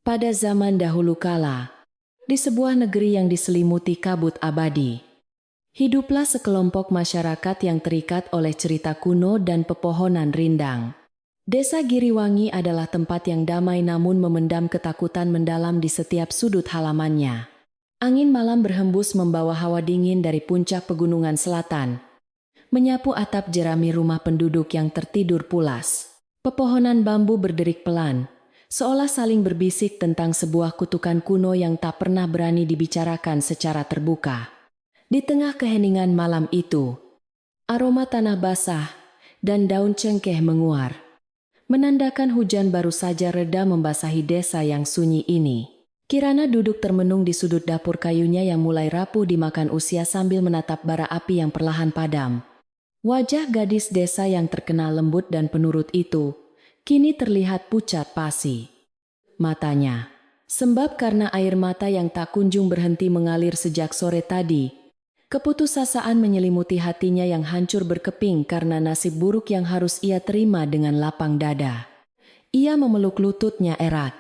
Pada zaman dahulu kala, di sebuah negeri yang diselimuti kabut abadi, hiduplah sekelompok masyarakat yang terikat oleh cerita kuno dan pepohonan rindang. Desa Giriwangi adalah tempat yang damai namun memendam ketakutan mendalam di setiap sudut halamannya. Angin malam berhembus membawa hawa dingin dari puncak pegunungan selatan, menyapu atap jerami rumah penduduk yang tertidur pulas. Pepohonan bambu berderik pelan, seolah saling berbisik tentang sebuah kutukan kuno yang tak pernah berani dibicarakan secara terbuka. Di tengah keheningan malam itu, aroma tanah basah dan daun cengkeh menguar, menandakan hujan baru saja reda membasahi desa yang sunyi ini. Kirana duduk termenung di sudut dapur kayunya yang mulai rapuh dimakan usia sambil menatap bara api yang perlahan padam. Wajah gadis desa yang terkenal lembut dan penurut itu kini terlihat pucat pasi. Matanya sembab karena air mata yang tak kunjung berhenti mengalir sejak sore tadi. Keputusasaan menyelimuti hatinya yang hancur berkeping karena nasib buruk yang harus ia terima dengan lapang dada. Ia memeluk lututnya erat,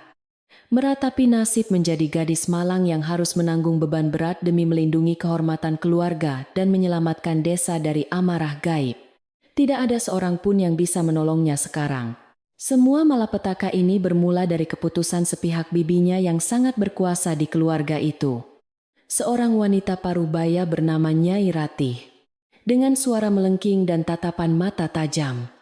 meratapi nasib menjadi gadis malang yang harus menanggung beban berat demi melindungi kehormatan keluarga dan menyelamatkan desa dari amarah gaib. Tidak ada seorang pun yang bisa menolongnya sekarang. Semua malapetaka ini bermula dari keputusan sepihak bibinya yang sangat berkuasa di keluarga itu. Seorang wanita parubaya bernama Nyai Ratih, dengan suara melengking dan tatapan mata tajam.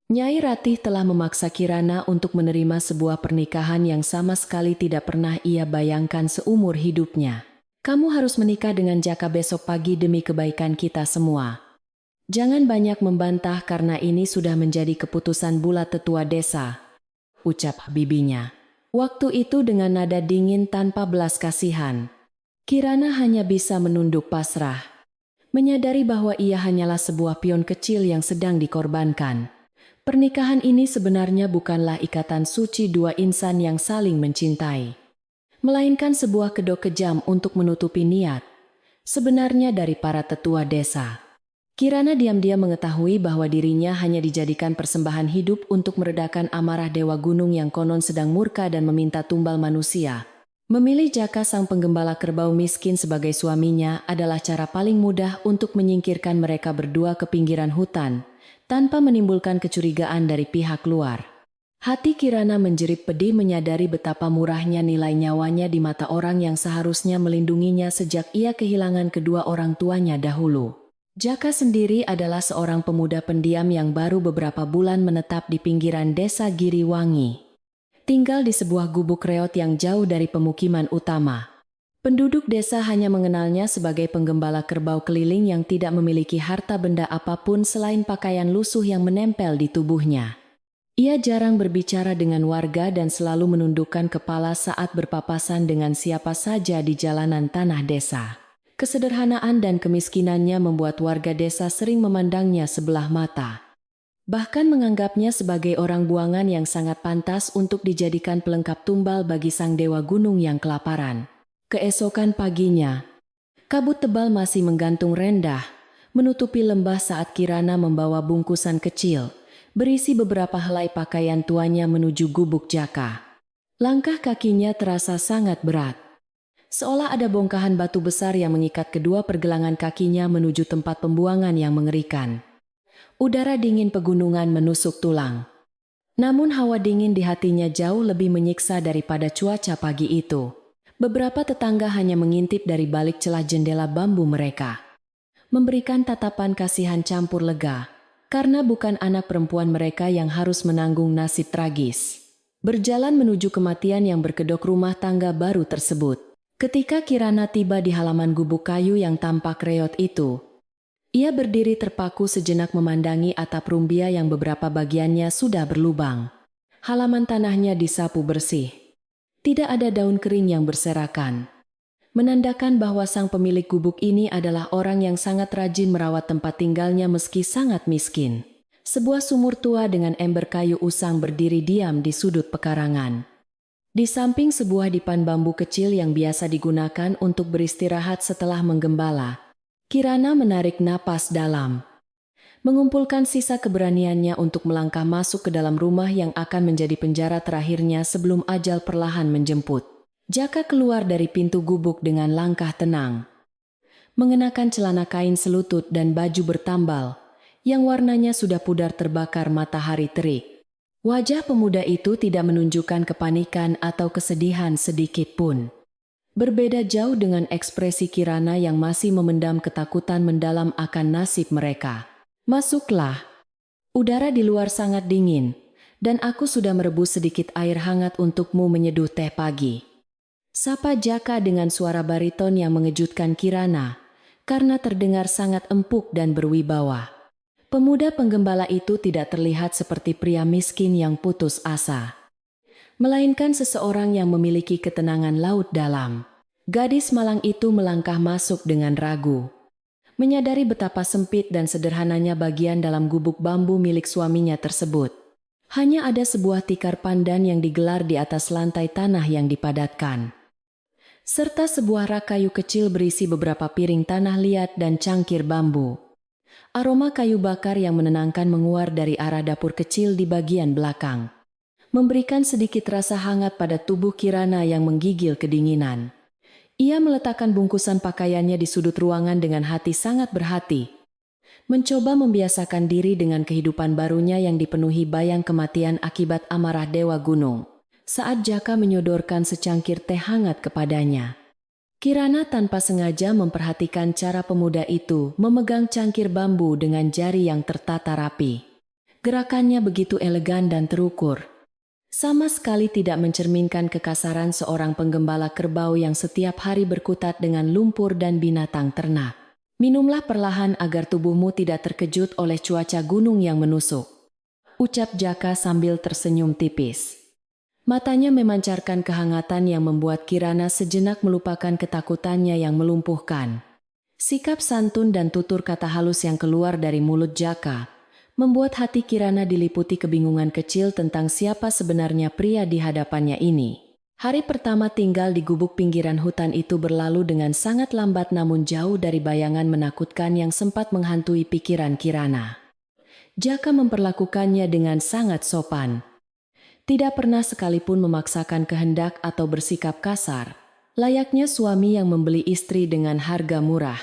Nyai Ratih telah memaksa Kirana untuk menerima sebuah pernikahan yang sama sekali tidak pernah ia bayangkan seumur hidupnya. Kamu harus menikah dengan Jaka besok pagi demi kebaikan kita semua. Jangan banyak membantah karena ini sudah menjadi keputusan bulat tetua desa, ucap bibinya. Waktu itu dengan nada dingin tanpa belas kasihan. Kirana hanya bisa menunduk pasrah, menyadari bahwa ia hanyalah sebuah pion kecil yang sedang dikorbankan. Pernikahan ini sebenarnya bukanlah ikatan suci dua insan yang saling mencintai, melainkan sebuah kedok kejam untuk menutupi niat sebenarnya dari para tetua desa. Kirana diam-diam mengetahui bahwa dirinya hanya dijadikan persembahan hidup untuk meredakan amarah dewa gunung yang konon sedang murka dan meminta tumbal manusia. Memilih Jaka sang penggembala kerbau miskin sebagai suaminya adalah cara paling mudah untuk menyingkirkan mereka berdua ke pinggiran hutan, tanpa menimbulkan kecurigaan dari pihak luar. Hati Kirana menjerit pedih menyadari betapa murahnya nilai nyawanya di mata orang yang seharusnya melindunginya sejak ia kehilangan kedua orang tuanya dahulu. Jaka sendiri adalah seorang pemuda pendiam yang baru beberapa bulan menetap di pinggiran desa Giriwangi, tinggal di sebuah gubuk reot yang jauh dari pemukiman utama. Penduduk desa hanya mengenalnya sebagai penggembala kerbau keliling yang tidak memiliki harta benda apapun selain pakaian lusuh yang menempel di tubuhnya. Ia jarang berbicara dengan warga dan selalu menundukkan kepala saat berpapasan dengan siapa saja di jalanan tanah desa. Kesederhanaan dan kemiskinannya membuat warga desa sering memandangnya sebelah mata, bahkan menganggapnya sebagai orang buangan yang sangat pantas untuk dijadikan pelengkap tumbal bagi sang dewa gunung yang kelaparan. Keesokan paginya, kabut tebal masih menggantung rendah, menutupi lembah saat Kirana membawa bungkusan kecil, berisi beberapa helai pakaian tuanya menuju gubuk Jaka. Langkah kakinya terasa sangat berat, seolah ada bongkahan batu besar yang mengikat kedua pergelangan kakinya menuju tempat pembuangan yang mengerikan. Udara dingin pegunungan menusuk tulang. Namun hawa dingin di hatinya jauh lebih menyiksa daripada cuaca pagi itu. Beberapa tetangga hanya mengintip dari balik celah jendela bambu mereka, memberikan tatapan kasihan campur lega, karena bukan anak perempuan mereka yang harus menanggung nasib tragis berjalan menuju kematian yang berkedok rumah tangga baru tersebut. Ketika Kirana tiba di halaman gubuk kayu yang tampak reot itu, ia berdiri terpaku sejenak memandangi atap rumbia yang beberapa bagiannya sudah berlubang. Halaman tanahnya disapu bersih. Tidak ada daun kering yang berserakan, menandakan bahwa sang pemilik gubuk ini adalah orang yang sangat rajin merawat tempat tinggalnya meski sangat miskin. Sebuah sumur tua dengan ember kayu usang berdiri diam di sudut pekarangan. Di samping sebuah dipan bambu kecil yang biasa digunakan untuk beristirahat setelah menggembala, Kirana menarik napas dalam. mengumpulkan sisa keberaniannya untuk melangkah masuk ke dalam rumah yang akan menjadi penjara terakhirnya sebelum ajal perlahan menjemput. Jaka keluar dari pintu gubuk dengan langkah tenang, mengenakan celana kain selutut dan baju bertambal, yang warnanya sudah pudar terbakar matahari terik. Wajah pemuda itu tidak menunjukkan kepanikan atau kesedihan sedikit pun. Berbeda jauh dengan ekspresi Kirana yang masih memendam ketakutan mendalam akan nasib mereka. Masuklah. Udara di luar sangat dingin, dan aku sudah merebus sedikit air hangat untukmu menyeduh teh pagi. Sapa Jaka dengan suara bariton yang mengejutkan Kirana, karena terdengar sangat empuk dan berwibawa. Pemuda penggembala itu tidak terlihat seperti pria miskin yang putus asa, melainkan seseorang yang memiliki ketenangan laut dalam. Gadis malang itu melangkah masuk dengan ragu, menyadari betapa sempit dan sederhananya bagian dalam gubuk bambu milik suaminya tersebut. Hanya ada sebuah tikar pandan yang digelar di atas lantai tanah yang dipadatkan, serta sebuah rak kayu kecil berisi beberapa piring tanah liat dan cangkir bambu. Aroma kayu bakar yang menenangkan menguar dari arah dapur kecil di bagian belakang, memberikan sedikit rasa hangat pada tubuh Kirana yang menggigil kedinginan. Ia meletakkan bungkusan pakaiannya di sudut ruangan dengan hati sangat berhati, mencoba membiasakan diri dengan kehidupan barunya yang dipenuhi bayang kematian akibat amarah Dewa Gunung. Saat Jaka menyodorkan secangkir teh hangat kepadanya, Kirana tanpa sengaja memperhatikan cara pemuda itu memegang cangkir bambu dengan jari yang tertata rapi. Gerakannya begitu elegan dan terukur, sama sekali tidak mencerminkan kekasaran seorang penggembala kerbau yang setiap hari berkutat dengan lumpur dan binatang ternak. Minumlah perlahan agar tubuhmu tidak terkejut oleh cuaca gunung yang menusuk, ucap Jaka sambil tersenyum tipis. Matanya memancarkan kehangatan yang membuat Kirana sejenak melupakan ketakutannya yang melumpuhkan. Sikap santun dan tutur kata halus yang keluar dari mulut Jaka membuat hati Kirana diliputi kebingungan kecil tentang siapa sebenarnya pria di hadapannya ini. Hari pertama tinggal di gubuk pinggiran hutan itu berlalu dengan sangat lambat namun jauh dari bayangan menakutkan yang sempat menghantui pikiran Kirana. Jaka memperlakukannya dengan sangat sopan, tidak pernah sekalipun memaksakan kehendak atau bersikap kasar, layaknya suami yang membeli istri dengan harga murah.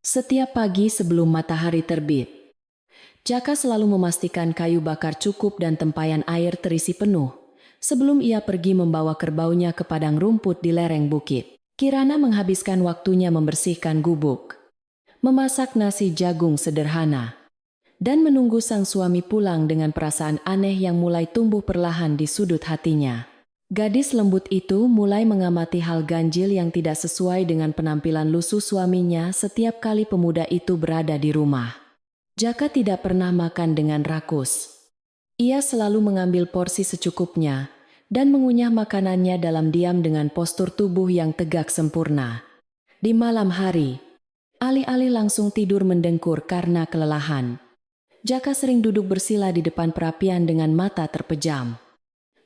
Setiap pagi sebelum matahari terbit, Jaka selalu memastikan kayu bakar cukup dan tempayan air terisi penuh, sebelum ia pergi membawa kerbaunya ke padang rumput di lereng bukit. Kirana menghabiskan waktunya membersihkan gubuk, memasak nasi jagung sederhana, dan menunggu sang suami pulang dengan perasaan aneh yang mulai tumbuh perlahan di sudut hatinya. Gadis lembut itu mulai mengamati hal ganjil yang tidak sesuai dengan penampilan lusuh suaminya setiap kali pemuda itu berada di rumah. Jaka tidak pernah makan dengan rakus. Ia selalu mengambil porsi secukupnya dan mengunyah makanannya dalam diam dengan postur tubuh yang tegak sempurna. Di malam hari, alih-alih langsung tidur mendengkur karena kelelahan, Jaka sering duduk bersila di depan perapian dengan mata terpejam,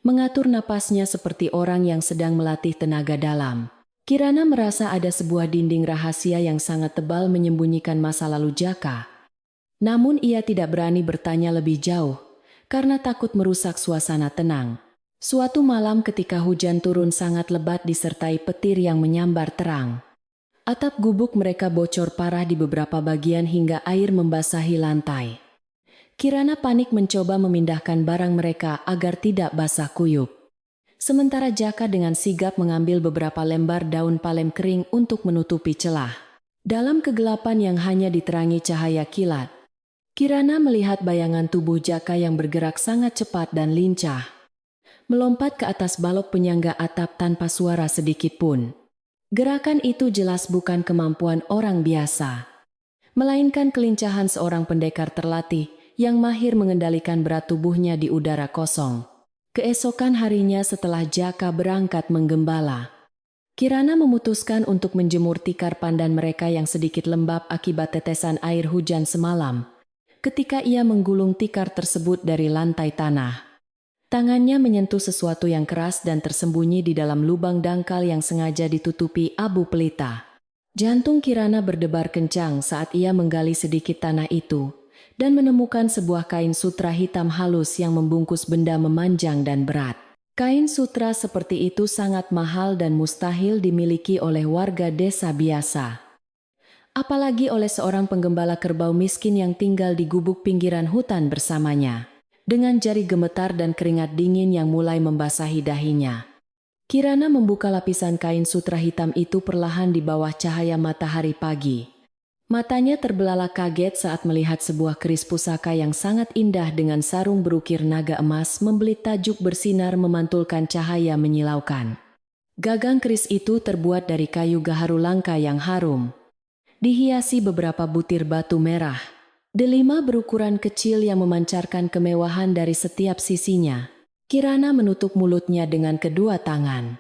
mengatur napasnya seperti orang yang sedang melatih tenaga dalam. Kirana merasa ada sebuah dinding rahasia yang sangat tebal menyembunyikan masa lalu Jaka. Namun ia tidak berani bertanya lebih jauh, karena takut merusak suasana tenang. Suatu malam ketika hujan turun sangat lebat disertai petir yang menyambar terang, atap gubuk mereka bocor parah di beberapa bagian hingga air membasahi lantai. Kirana panik mencoba memindahkan barang mereka agar tidak basah kuyup. Sementara Jaka dengan sigap mengambil beberapa lembar daun palem kering untuk menutupi celah. Dalam kegelapan yang hanya diterangi cahaya kilat, Kirana melihat bayangan tubuh Jaka yang bergerak sangat cepat dan lincah, melompat ke atas balok penyangga atap tanpa suara sedikit pun. Gerakan itu jelas bukan kemampuan orang biasa, melainkan kelincahan seorang pendekar terlatih yang mahir mengendalikan berat tubuhnya di udara kosong. Keesokan harinya setelah Jaka berangkat menggembala, Kirana memutuskan untuk menjemur tikar pandan mereka yang sedikit lembab akibat tetesan air hujan semalam. Ketika ia menggulung tikar tersebut dari lantai tanah, tangannya menyentuh sesuatu yang keras dan tersembunyi di dalam lubang dangkal yang sengaja ditutupi abu pelita. Jantung Kirana berdebar kencang saat ia menggali sedikit tanah itu, dan menemukan sebuah kain sutra hitam halus yang membungkus benda memanjang dan berat. Kain sutra seperti itu sangat mahal dan mustahil dimiliki oleh warga desa biasa. Apalagi oleh seorang penggembala kerbau miskin yang tinggal di gubuk pinggiran hutan bersamanya. Dengan jari gemetar dan keringat dingin yang mulai membasahi dahinya, Kirana membuka lapisan kain sutra hitam itu perlahan di bawah cahaya matahari pagi. Matanya terbelalak kaget saat melihat sebuah keris pusaka yang sangat indah dengan sarung berukir naga emas membelit tajuk bersinar memantulkan cahaya menyilaukan. Gagang keris itu terbuat dari kayu gaharu langka yang harum, dihiasi beberapa butir batu merah. Delima berukuran kecil yang memancarkan kemewahan dari setiap sisinya. Kirana menutup mulutnya dengan kedua tangan.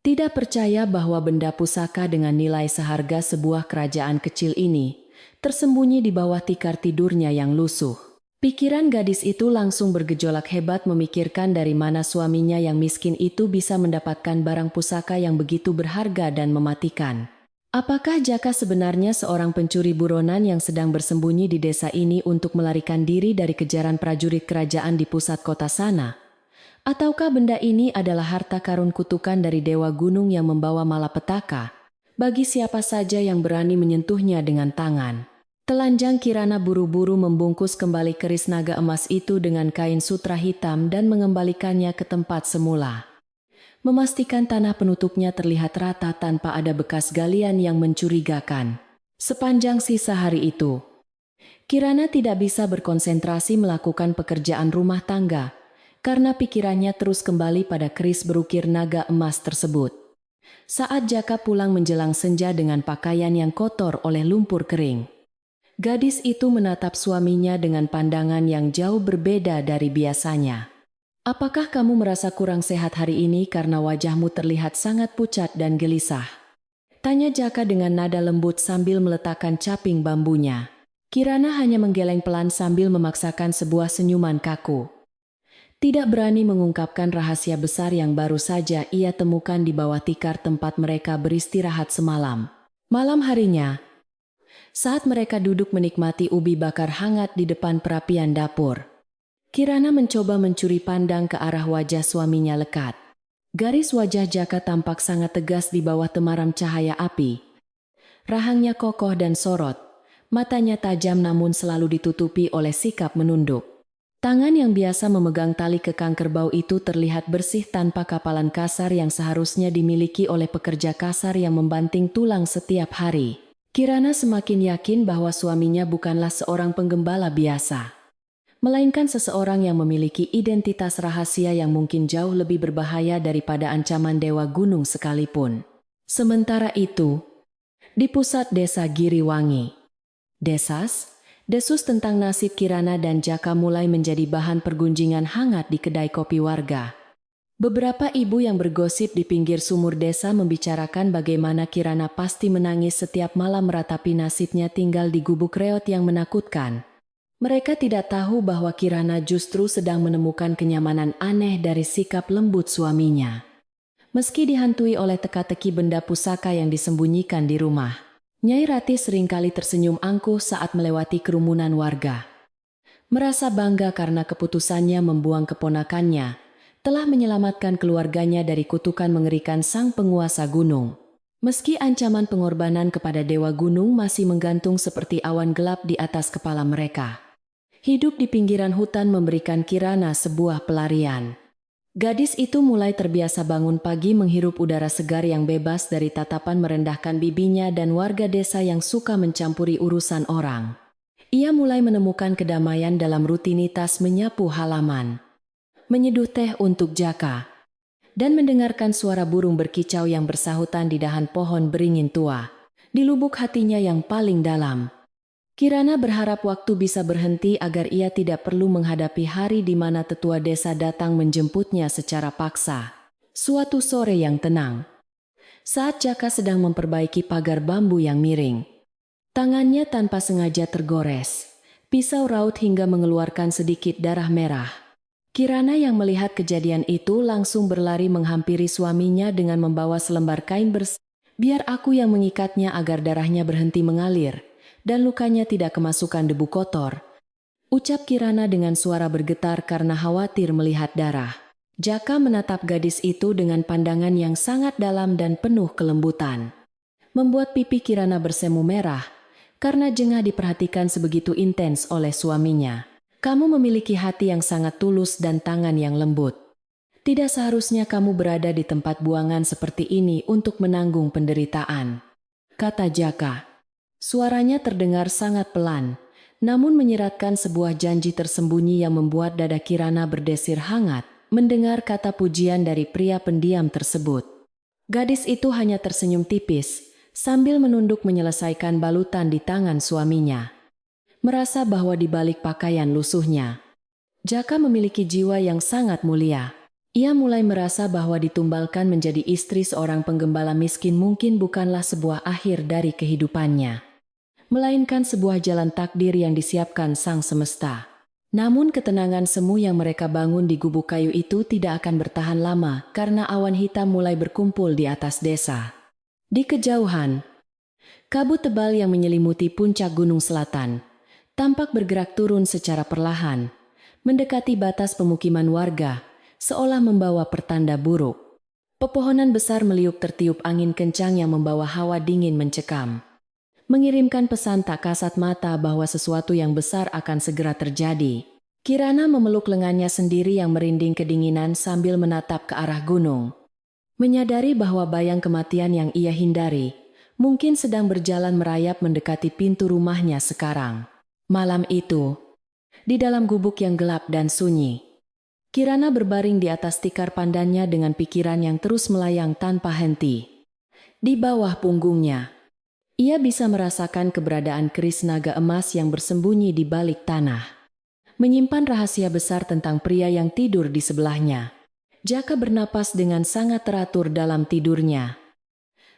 Tidak percaya bahwa benda pusaka dengan nilai seharga sebuah kerajaan kecil ini tersembunyi di bawah tikar tidurnya yang lusuh. Pikiran gadis itu langsung bergejolak hebat memikirkan dari mana suaminya yang miskin itu bisa mendapatkan barang pusaka yang begitu berharga dan mematikan. Apakah Jaka sebenarnya seorang pencuri buronan yang sedang bersembunyi di desa ini untuk melarikan diri dari kejaran prajurit kerajaan di pusat kota sana? Ataukah benda ini adalah harta karun kutukan dari Dewa Gunung yang membawa malapetaka bagi siapa saja yang berani menyentuhnya dengan tangan? Telanjang Kirana buru-buru membungkus kembali keris naga emas itu dengan kain sutra hitam dan mengembalikannya ke tempat semula. Memastikan tanah penutupnya terlihat rata tanpa ada bekas galian yang mencurigakan. Sepanjang sisa hari itu, Kirana tidak bisa berkonsentrasi melakukan pekerjaan rumah tangga, karena pikirannya terus kembali pada keris berukir naga emas tersebut. Saat Jaka pulang menjelang senja dengan pakaian yang kotor oleh lumpur kering, gadis itu menatap suaminya dengan pandangan yang jauh berbeda dari biasanya. "Apakah kamu merasa kurang sehat hari ini karena wajahmu terlihat sangat pucat dan gelisah?" tanya Jaka dengan nada lembut sambil meletakkan caping bambunya. Kirana hanya menggeleng pelan sambil memaksakan sebuah senyuman kaku. Tidak berani mengungkapkan rahasia besar yang baru saja ia temukan di bawah tikar tempat mereka beristirahat semalam. Malam harinya, saat mereka duduk menikmati ubi bakar hangat di depan perapian dapur, Kirana mencoba mencuri pandang ke arah wajah suaminya lekat. Garis wajah Jaka tampak sangat tegas di bawah temaram cahaya api. Rahangnya kokoh dan sorot, matanya tajam namun selalu ditutupi oleh sikap menunduk. Tangan yang biasa memegang tali kekang kerbau itu terlihat bersih tanpa kapalan kasar yang seharusnya dimiliki oleh pekerja kasar yang membanting tulang setiap hari. Kirana semakin yakin bahwa suaminya bukanlah seorang penggembala biasa, melainkan seseorang yang memiliki identitas rahasia yang mungkin jauh lebih berbahaya daripada ancaman Dewa Gunung sekalipun. Sementara itu, di pusat desa Giriwangi, desus tentang nasib Kirana dan Jaka mulai menjadi bahan pergunjingan hangat di kedai kopi warga. Beberapa ibu yang bergosip di pinggir sumur desa membicarakan bagaimana Kirana pasti menangis setiap malam meratapi nasibnya tinggal di gubuk reot yang menakutkan. Mereka tidak tahu bahwa Kirana justru sedang menemukan kenyamanan aneh dari sikap lembut suaminya. Meski dihantui oleh teka-teki benda pusaka yang disembunyikan di rumah, Nyai Rati seringkali tersenyum angkuh saat melewati kerumunan warga. Merasa bangga karena keputusannya membuang keponakannya telah menyelamatkan keluarganya dari kutukan mengerikan sang penguasa gunung. Meski ancaman pengorbanan kepada Dewa Gunung masih menggantung seperti awan gelap di atas kepala mereka, hidup di pinggiran hutan memberikan Kirana sebuah pelarian. Gadis itu mulai terbiasa bangun pagi menghirup udara segar yang bebas dari tatapan merendahkan bibinya dan warga desa yang suka mencampuri urusan orang. Ia mulai menemukan kedamaian dalam rutinitas menyapu halaman, menyeduh teh untuk Jaka, dan mendengarkan suara burung berkicau yang bersahutan di dahan pohon beringin tua. Di lubuk hatinya yang paling dalam, Kirana berharap waktu bisa berhenti agar ia tidak perlu menghadapi hari di mana tetua desa datang menjemputnya secara paksa. Suatu sore yang tenang, saat Jaka sedang memperbaiki pagar bambu yang miring, tangannya tanpa sengaja tergores. Pisau raut hingga mengeluarkan sedikit darah merah. Kirana yang melihat kejadian itu langsung berlari menghampiri suaminya dengan membawa selembar kain bersih. "Biar aku yang mengikatnya agar darahnya berhenti mengalir dan lukanya tidak kemasukan debu kotor," Ucap Kirana dengan suara bergetar karena khawatir melihat darah. Jaka menatap gadis itu dengan pandangan yang sangat dalam dan penuh kelembutan. Membuat pipi Kirana bersemu merah, karena jengah diperhatikan sebegitu intens oleh suaminya. Kamu memiliki hati yang sangat tulus dan tangan yang lembut. Tidak seharusnya kamu berada di tempat buangan seperti ini untuk menanggung penderitaan, kata Jaka. Suaranya terdengar sangat pelan, namun menyiratkan sebuah janji tersembunyi yang membuat dada Kirana berdesir hangat mendengar kata pujian dari pria pendiam tersebut. Gadis itu hanya tersenyum tipis sambil menunduk menyelesaikan balutan di tangan suaminya. Merasa bahwa di balik pakaian lusuhnya, Jaka memiliki jiwa yang sangat mulia. Ia mulai merasa bahwa ditumbalkan menjadi istri seorang penggembala miskin mungkin bukanlah sebuah akhir dari kehidupannya, melainkan sebuah jalan takdir yang disiapkan sang semesta. Namun ketenangan semu yang mereka bangun di gubuk kayu itu tidak akan bertahan lama karena awan hitam mulai berkumpul di atas desa. Di kejauhan, kabut tebal yang menyelimuti puncak gunung selatan tampak bergerak turun secara perlahan, mendekati batas pemukiman warga, seolah membawa pertanda buruk. Pepohonan besar meliuk tertiup angin kencang yang membawa hawa dingin mencekam, mengirimkan pesan tak kasat mata bahwa sesuatu yang besar akan segera terjadi. Kirana memeluk lengannya sendiri yang merinding kedinginan sambil menatap ke arah gunung. Menyadari bahwa bayang kematian yang ia hindari mungkin sedang berjalan merayap mendekati pintu rumahnya sekarang. Malam itu, di dalam gubuk yang gelap dan sunyi, Kirana berbaring di atas tikar pandannya dengan pikiran yang terus melayang tanpa henti. Di bawah punggungnya, ia bisa merasakan keberadaan keris naga emas yang bersembunyi di balik tanah, menyimpan rahasia besar tentang pria yang tidur di sebelahnya. Jaka bernapas dengan sangat teratur dalam tidurnya.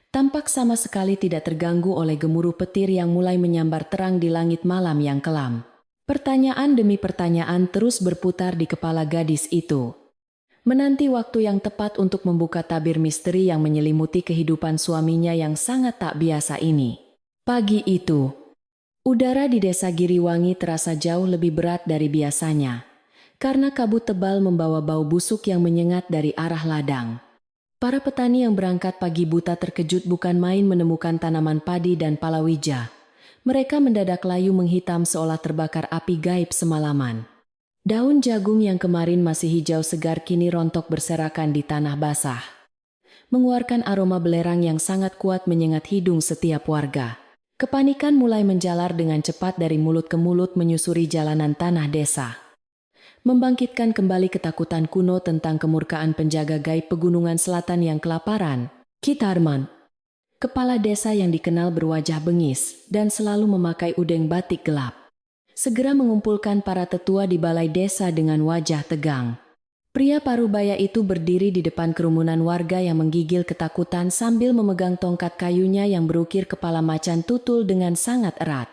Tampak sama sekali tidak terganggu oleh gemuruh petir yang mulai menyambar terang di langit malam yang kelam. Pertanyaan demi pertanyaan terus berputar di kepala gadis itu, menanti waktu yang tepat untuk membuka tabir misteri yang menyelimuti kehidupan suaminya yang sangat tak biasa ini. Pagi itu, udara di desa Giriwangi terasa jauh lebih berat dari biasanya, karena kabut tebal membawa bau busuk yang menyengat dari arah ladang. Para petani yang berangkat pagi buta terkejut bukan main menemukan tanaman padi dan palawija. Mereka mendadak layu menghitam seolah terbakar api gaib semalaman. Daun jagung yang kemarin masih hijau segar kini rontok berserakan di tanah basah, mengeluarkan aroma belerang yang sangat kuat menyengat hidung setiap warga. Kepanikan mulai menjalar dengan cepat dari mulut ke mulut menyusuri jalanan tanah desa, membangkitkan kembali ketakutan kuno tentang kemurkaan penjaga gaib pegunungan selatan yang kelaparan, Kitarman. Kepala desa yang dikenal berwajah bengis dan selalu memakai udeng batik gelap, segera mengumpulkan para tetua di balai desa dengan wajah tegang. Pria parubaya itu berdiri di depan kerumunan warga yang menggigil ketakutan sambil memegang tongkat kayunya yang berukir kepala macan tutul dengan sangat erat.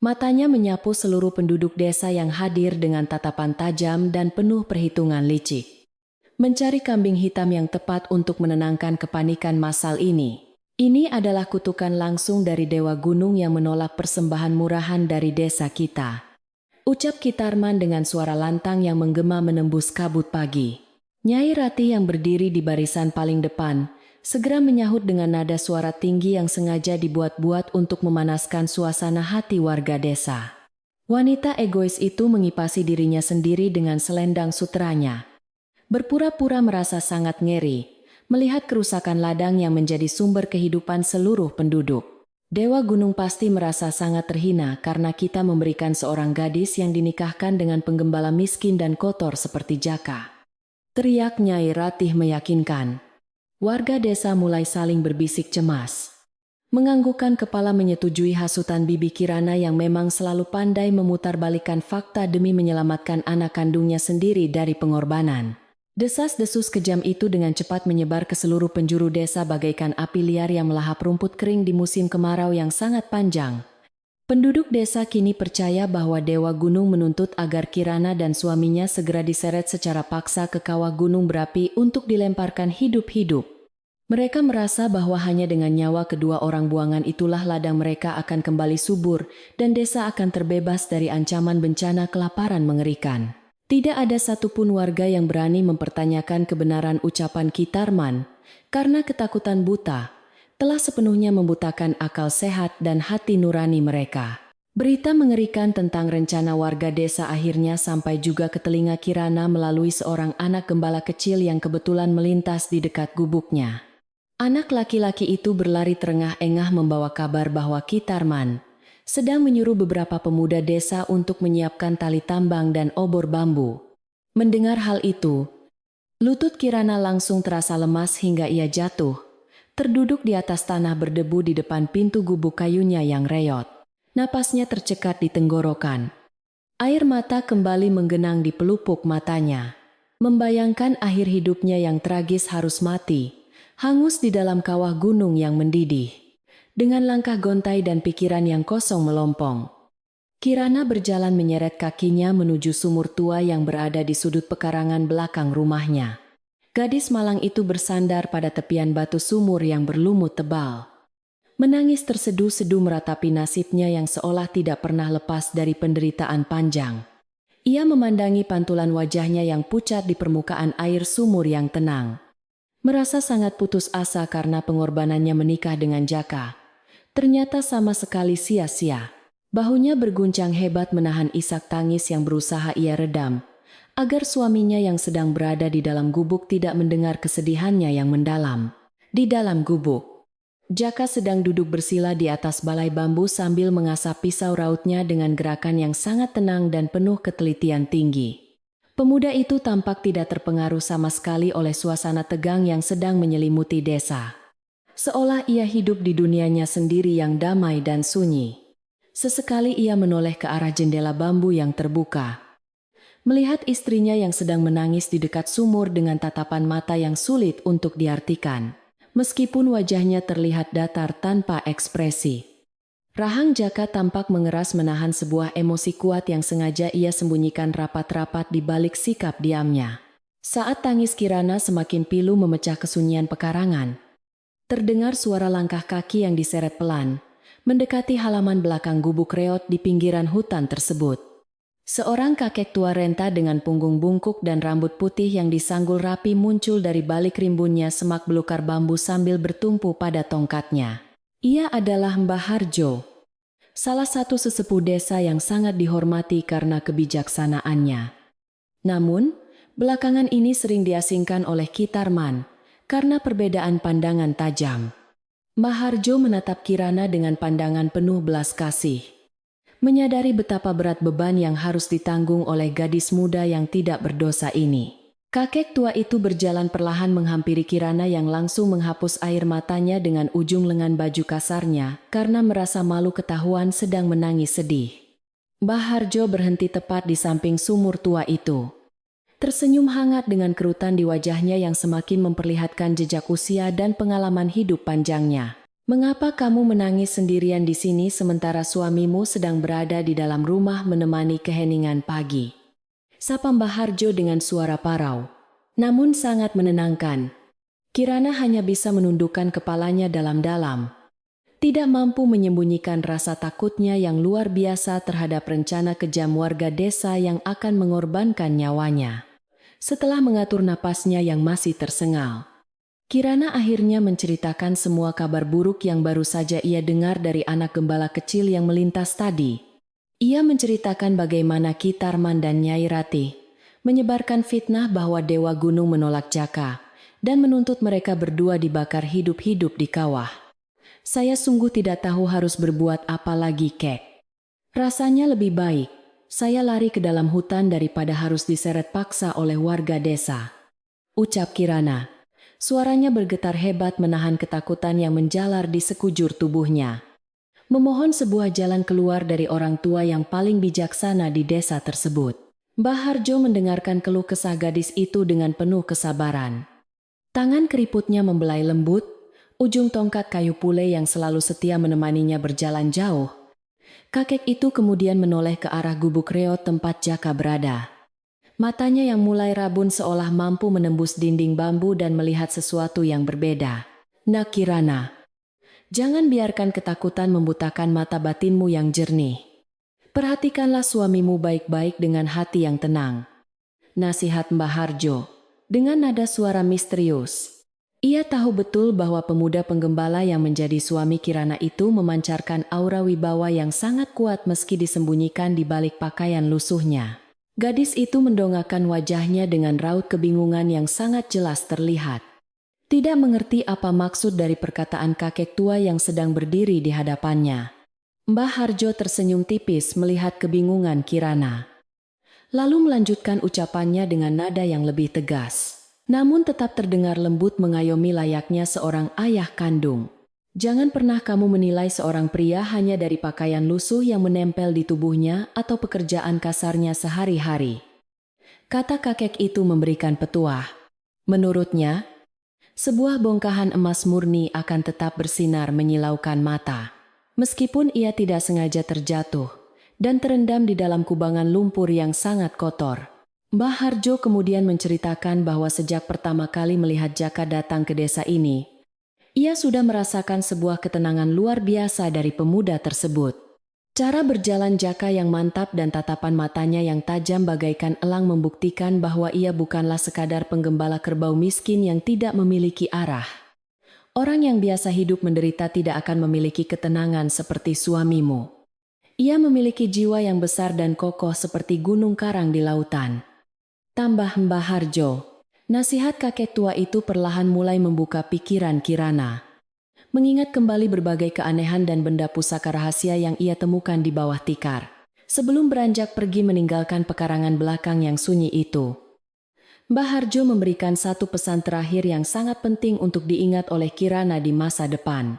Matanya menyapu seluruh penduduk desa yang hadir dengan tatapan tajam dan penuh perhitungan licik, mencari kambing hitam yang tepat untuk menenangkan kepanikan massal ini. Ini adalah kutukan langsung dari Dewa Gunung yang menolak persembahan murahan dari desa kita, ucap Kitarman dengan suara lantang yang menggema menembus kabut pagi. Nyai Ratih yang berdiri di barisan paling depan segera menyahut dengan nada suara tinggi yang sengaja dibuat-buat untuk memanaskan suasana hati warga desa. Wanita egois itu mengipasi dirinya sendiri dengan selendang sutranya, berpura-pura merasa sangat ngeri melihat kerusakan ladang yang menjadi sumber kehidupan seluruh penduduk. Dewa Gunung pasti merasa sangat terhina karena kita memberikan seorang gadis yang dinikahkan dengan penggembala miskin dan kotor seperti Jaka, teriak Nyai Ratih meyakinkan. Warga desa mulai saling berbisik cemas, menganggukkan kepala menyetujui hasutan Bibi Kirana yang memang selalu pandai memutarbalikkan fakta demi menyelamatkan anak kandungnya sendiri dari pengorbanan. Desas-desus kejam itu dengan cepat menyebar ke seluruh penjuru desa bagaikan api liar yang melahap rumput kering di musim kemarau yang sangat panjang. Penduduk desa kini percaya bahwa Dewa Gunung menuntut agar Kirana dan suaminya segera diseret secara paksa ke kawah gunung berapi untuk dilemparkan hidup-hidup. Mereka merasa bahwa hanya dengan nyawa kedua orang buangan itulah ladang mereka akan kembali subur dan desa akan terbebas dari ancaman bencana kelaparan mengerikan. Tidak ada satupun warga yang berani mempertanyakan kebenaran ucapan Kitarman, karena ketakutan buta telah sepenuhnya membutakan akal sehat dan hati nurani mereka. Berita mengerikan tentang rencana warga desa akhirnya sampai juga ke telinga Kirana melalui seorang anak gembala kecil yang kebetulan melintas di dekat gubuknya. Anak laki-laki itu berlari terengah-engah membawa kabar bahwa Kitarman sedang menyuruh beberapa pemuda desa untuk menyiapkan tali tambang dan obor bambu. Mendengar hal itu, lutut Kirana langsung terasa lemas hingga ia jatuh, terduduk di atas tanah berdebu di depan pintu gubuk kayunya yang reot. Napasnya tercekat di tenggorokan. Air mata kembali menggenang di pelupuk matanya. Membayangkan akhir hidupnya yang tragis harus mati, hangus di dalam kawah gunung yang mendidih. Dengan langkah gontai dan pikiran yang kosong melompong, Kirana berjalan menyeret kakinya menuju sumur tua yang berada di sudut pekarangan belakang rumahnya. Gadis malang itu bersandar pada tepian batu sumur yang berlumut tebal. Menangis terseduh-seduh meratapi nasibnya yang seolah tidak pernah lepas dari penderitaan panjang. Ia memandangi pantulan wajahnya yang pucat di permukaan air sumur yang tenang. Merasa sangat putus asa karena pengorbanannya menikah dengan Jaka. Ternyata sama sekali sia-sia. Bahunya berguncang hebat menahan isak tangis yang berusaha ia redam, agar suaminya yang sedang berada di dalam gubuk tidak mendengar kesedihannya yang mendalam. Di dalam gubuk, Jaka sedang duduk bersila di atas balai bambu sambil mengasah pisau rautnya dengan gerakan yang sangat tenang dan penuh ketelitian tinggi. Pemuda itu tampak tidak terpengaruh sama sekali oleh suasana tegang yang sedang menyelimuti desa. Seolah ia hidup di dunianya sendiri yang damai dan sunyi. Sesekali ia menoleh ke arah jendela bambu yang terbuka. Melihat istrinya yang sedang menangis di dekat sumur dengan tatapan mata yang sulit untuk diartikan. Meskipun wajahnya terlihat datar tanpa ekspresi. Rahang Jaka tampak mengeras menahan sebuah emosi kuat yang sengaja ia sembunyikan rapat-rapat di balik sikap diamnya. Saat tangis Kirana semakin pilu memecah kesunyian pekarangan, terdengar suara langkah kaki yang diseret pelan, mendekati halaman belakang gubuk reot di pinggiran hutan tersebut. Seorang kakek tua renta dengan punggung bungkuk dan rambut putih yang disanggul rapi muncul dari balik rimbunnya semak belukar bambu sambil bertumpu pada tongkatnya. Ia adalah Mbah Harjo, salah satu sesepuh desa yang sangat dihormati karena kebijaksanaannya. Namun, belakangan ini sering diasingkan oleh Kitarman karena perbedaan pandangan tajam. Mbah Harjo menatap Kirana dengan pandangan penuh belas kasih. Menyadari betapa berat beban yang harus ditanggung oleh gadis muda yang tidak berdosa ini. Kakek tua itu berjalan perlahan menghampiri Kirana yang langsung menghapus air matanya dengan ujung lengan baju kasarnya karena merasa malu ketahuan sedang menangis sedih. Mbah Harjo berhenti tepat di samping sumur tua itu. Tersenyum hangat dengan kerutan di wajahnya yang semakin memperlihatkan jejak usia dan pengalaman hidup panjangnya. Mengapa kamu menangis sendirian di sini sementara suamimu sedang berada di dalam rumah menemani keheningan pagi? Sapa Mbah Harjo dengan suara parau, namun sangat menenangkan. Kirana hanya bisa menundukkan kepalanya dalam-dalam. Tidak mampu menyembunyikan rasa takutnya yang luar biasa terhadap rencana kejam warga desa yang akan mengorbankan nyawanya. Setelah mengatur napasnya yang masih tersengal, Kirana akhirnya menceritakan semua kabar buruk yang baru saja ia dengar dari anak gembala kecil yang melintas tadi. Ia menceritakan bagaimana Kitarman dan Nyai Ratih menyebarkan fitnah bahwa Dewa Gunung menolak Jaka dan menuntut mereka berdua dibakar hidup-hidup di kawah. Saya sungguh tidak tahu harus berbuat apa lagi, Kek. Rasanya lebih baik saya lari ke dalam hutan daripada harus diseret paksa oleh warga desa, ucap Kirana. Suaranya bergetar hebat menahan ketakutan yang menjalar di sekujur tubuhnya. Memohon sebuah jalan keluar dari orang tua yang paling bijaksana di desa tersebut. Mbah Harjo mendengarkan keluh kesah gadis itu dengan penuh kesabaran. Tangan keriputnya membelai lembut, ujung tongkat kayu pule yang selalu setia menemaninya berjalan jauh. Kakek itu kemudian menoleh ke arah gubuk reot tempat Jaka berada. Matanya yang mulai rabun seolah mampu menembus dinding bambu dan melihat sesuatu yang berbeda. Nak Kirana, jangan biarkan ketakutan membutakan mata batinmu yang jernih. Perhatikanlah suamimu baik-baik dengan hati yang tenang. Nasihat Mbah Harjo, dengan nada suara misterius. Ia tahu betul bahwa pemuda penggembala yang menjadi suami Kirana itu memancarkan aura wibawa yang sangat kuat meski disembunyikan di balik pakaian lusuhnya. Gadis itu mendongakkan wajahnya dengan raut kebingungan yang sangat jelas terlihat. Tidak mengerti apa maksud dari perkataan kakek tua yang sedang berdiri di hadapannya. Mbah Harjo tersenyum tipis melihat kebingungan Kirana. Lalu melanjutkan ucapannya dengan nada yang lebih tegas. Namun tetap terdengar lembut mengayomi layaknya seorang ayah kandung. Jangan pernah kamu menilai seorang pria hanya dari pakaian lusuh yang menempel di tubuhnya atau pekerjaan kasarnya sehari-hari. Kata kakek itu memberikan petuah. Menurutnya, sebuah bongkahan emas murni akan tetap bersinar menyilaukan mata. Meskipun ia tidak sengaja terjatuh dan terendam di dalam kubangan lumpur yang sangat kotor. Mbah Harjo kemudian menceritakan bahwa sejak pertama kali melihat Jaka datang ke desa ini, ia sudah merasakan sebuah ketenangan luar biasa dari pemuda tersebut. Cara berjalan Jaka yang mantap dan tatapan matanya yang tajam bagaikan elang membuktikan bahwa ia bukanlah sekadar penggembala kerbau miskin yang tidak memiliki arah. Orang yang biasa hidup menderita tidak akan memiliki ketenangan seperti suamimu. Ia memiliki jiwa yang besar dan kokoh seperti gunung karang di lautan. Tambah Mbah Harjo, nasihat kakek tua itu perlahan mulai membuka pikiran Kirana. Mengingat kembali berbagai keanehan dan benda pusaka rahasia yang ia temukan di bawah tikar. Sebelum beranjak pergi meninggalkan pekarangan belakang yang sunyi itu. Mbah Harjo memberikan satu pesan terakhir yang sangat penting untuk diingat oleh Kirana di masa depan.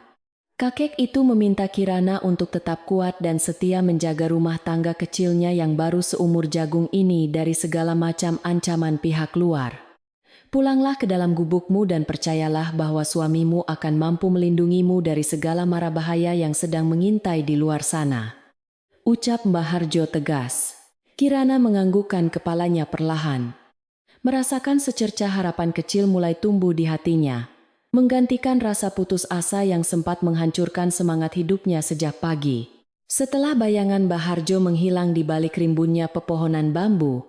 Kakek itu meminta Kirana untuk tetap kuat dan setia menjaga rumah tangga kecilnya yang baru seumur jagung ini dari segala macam ancaman pihak luar. Pulanglah ke dalam gubukmu dan percayalah bahwa suamimu akan mampu melindungimu dari segala mara bahaya yang sedang mengintai di luar sana. Ucap Mbah Harjo tegas. Kirana menganggukkan kepalanya perlahan. Merasakan secercah harapan kecil mulai tumbuh di hatinya. Menggantikan rasa putus asa yang sempat menghancurkan semangat hidupnya sejak pagi. Setelah bayangan Mbah Harjo menghilang di balik rimbunnya pepohonan bambu,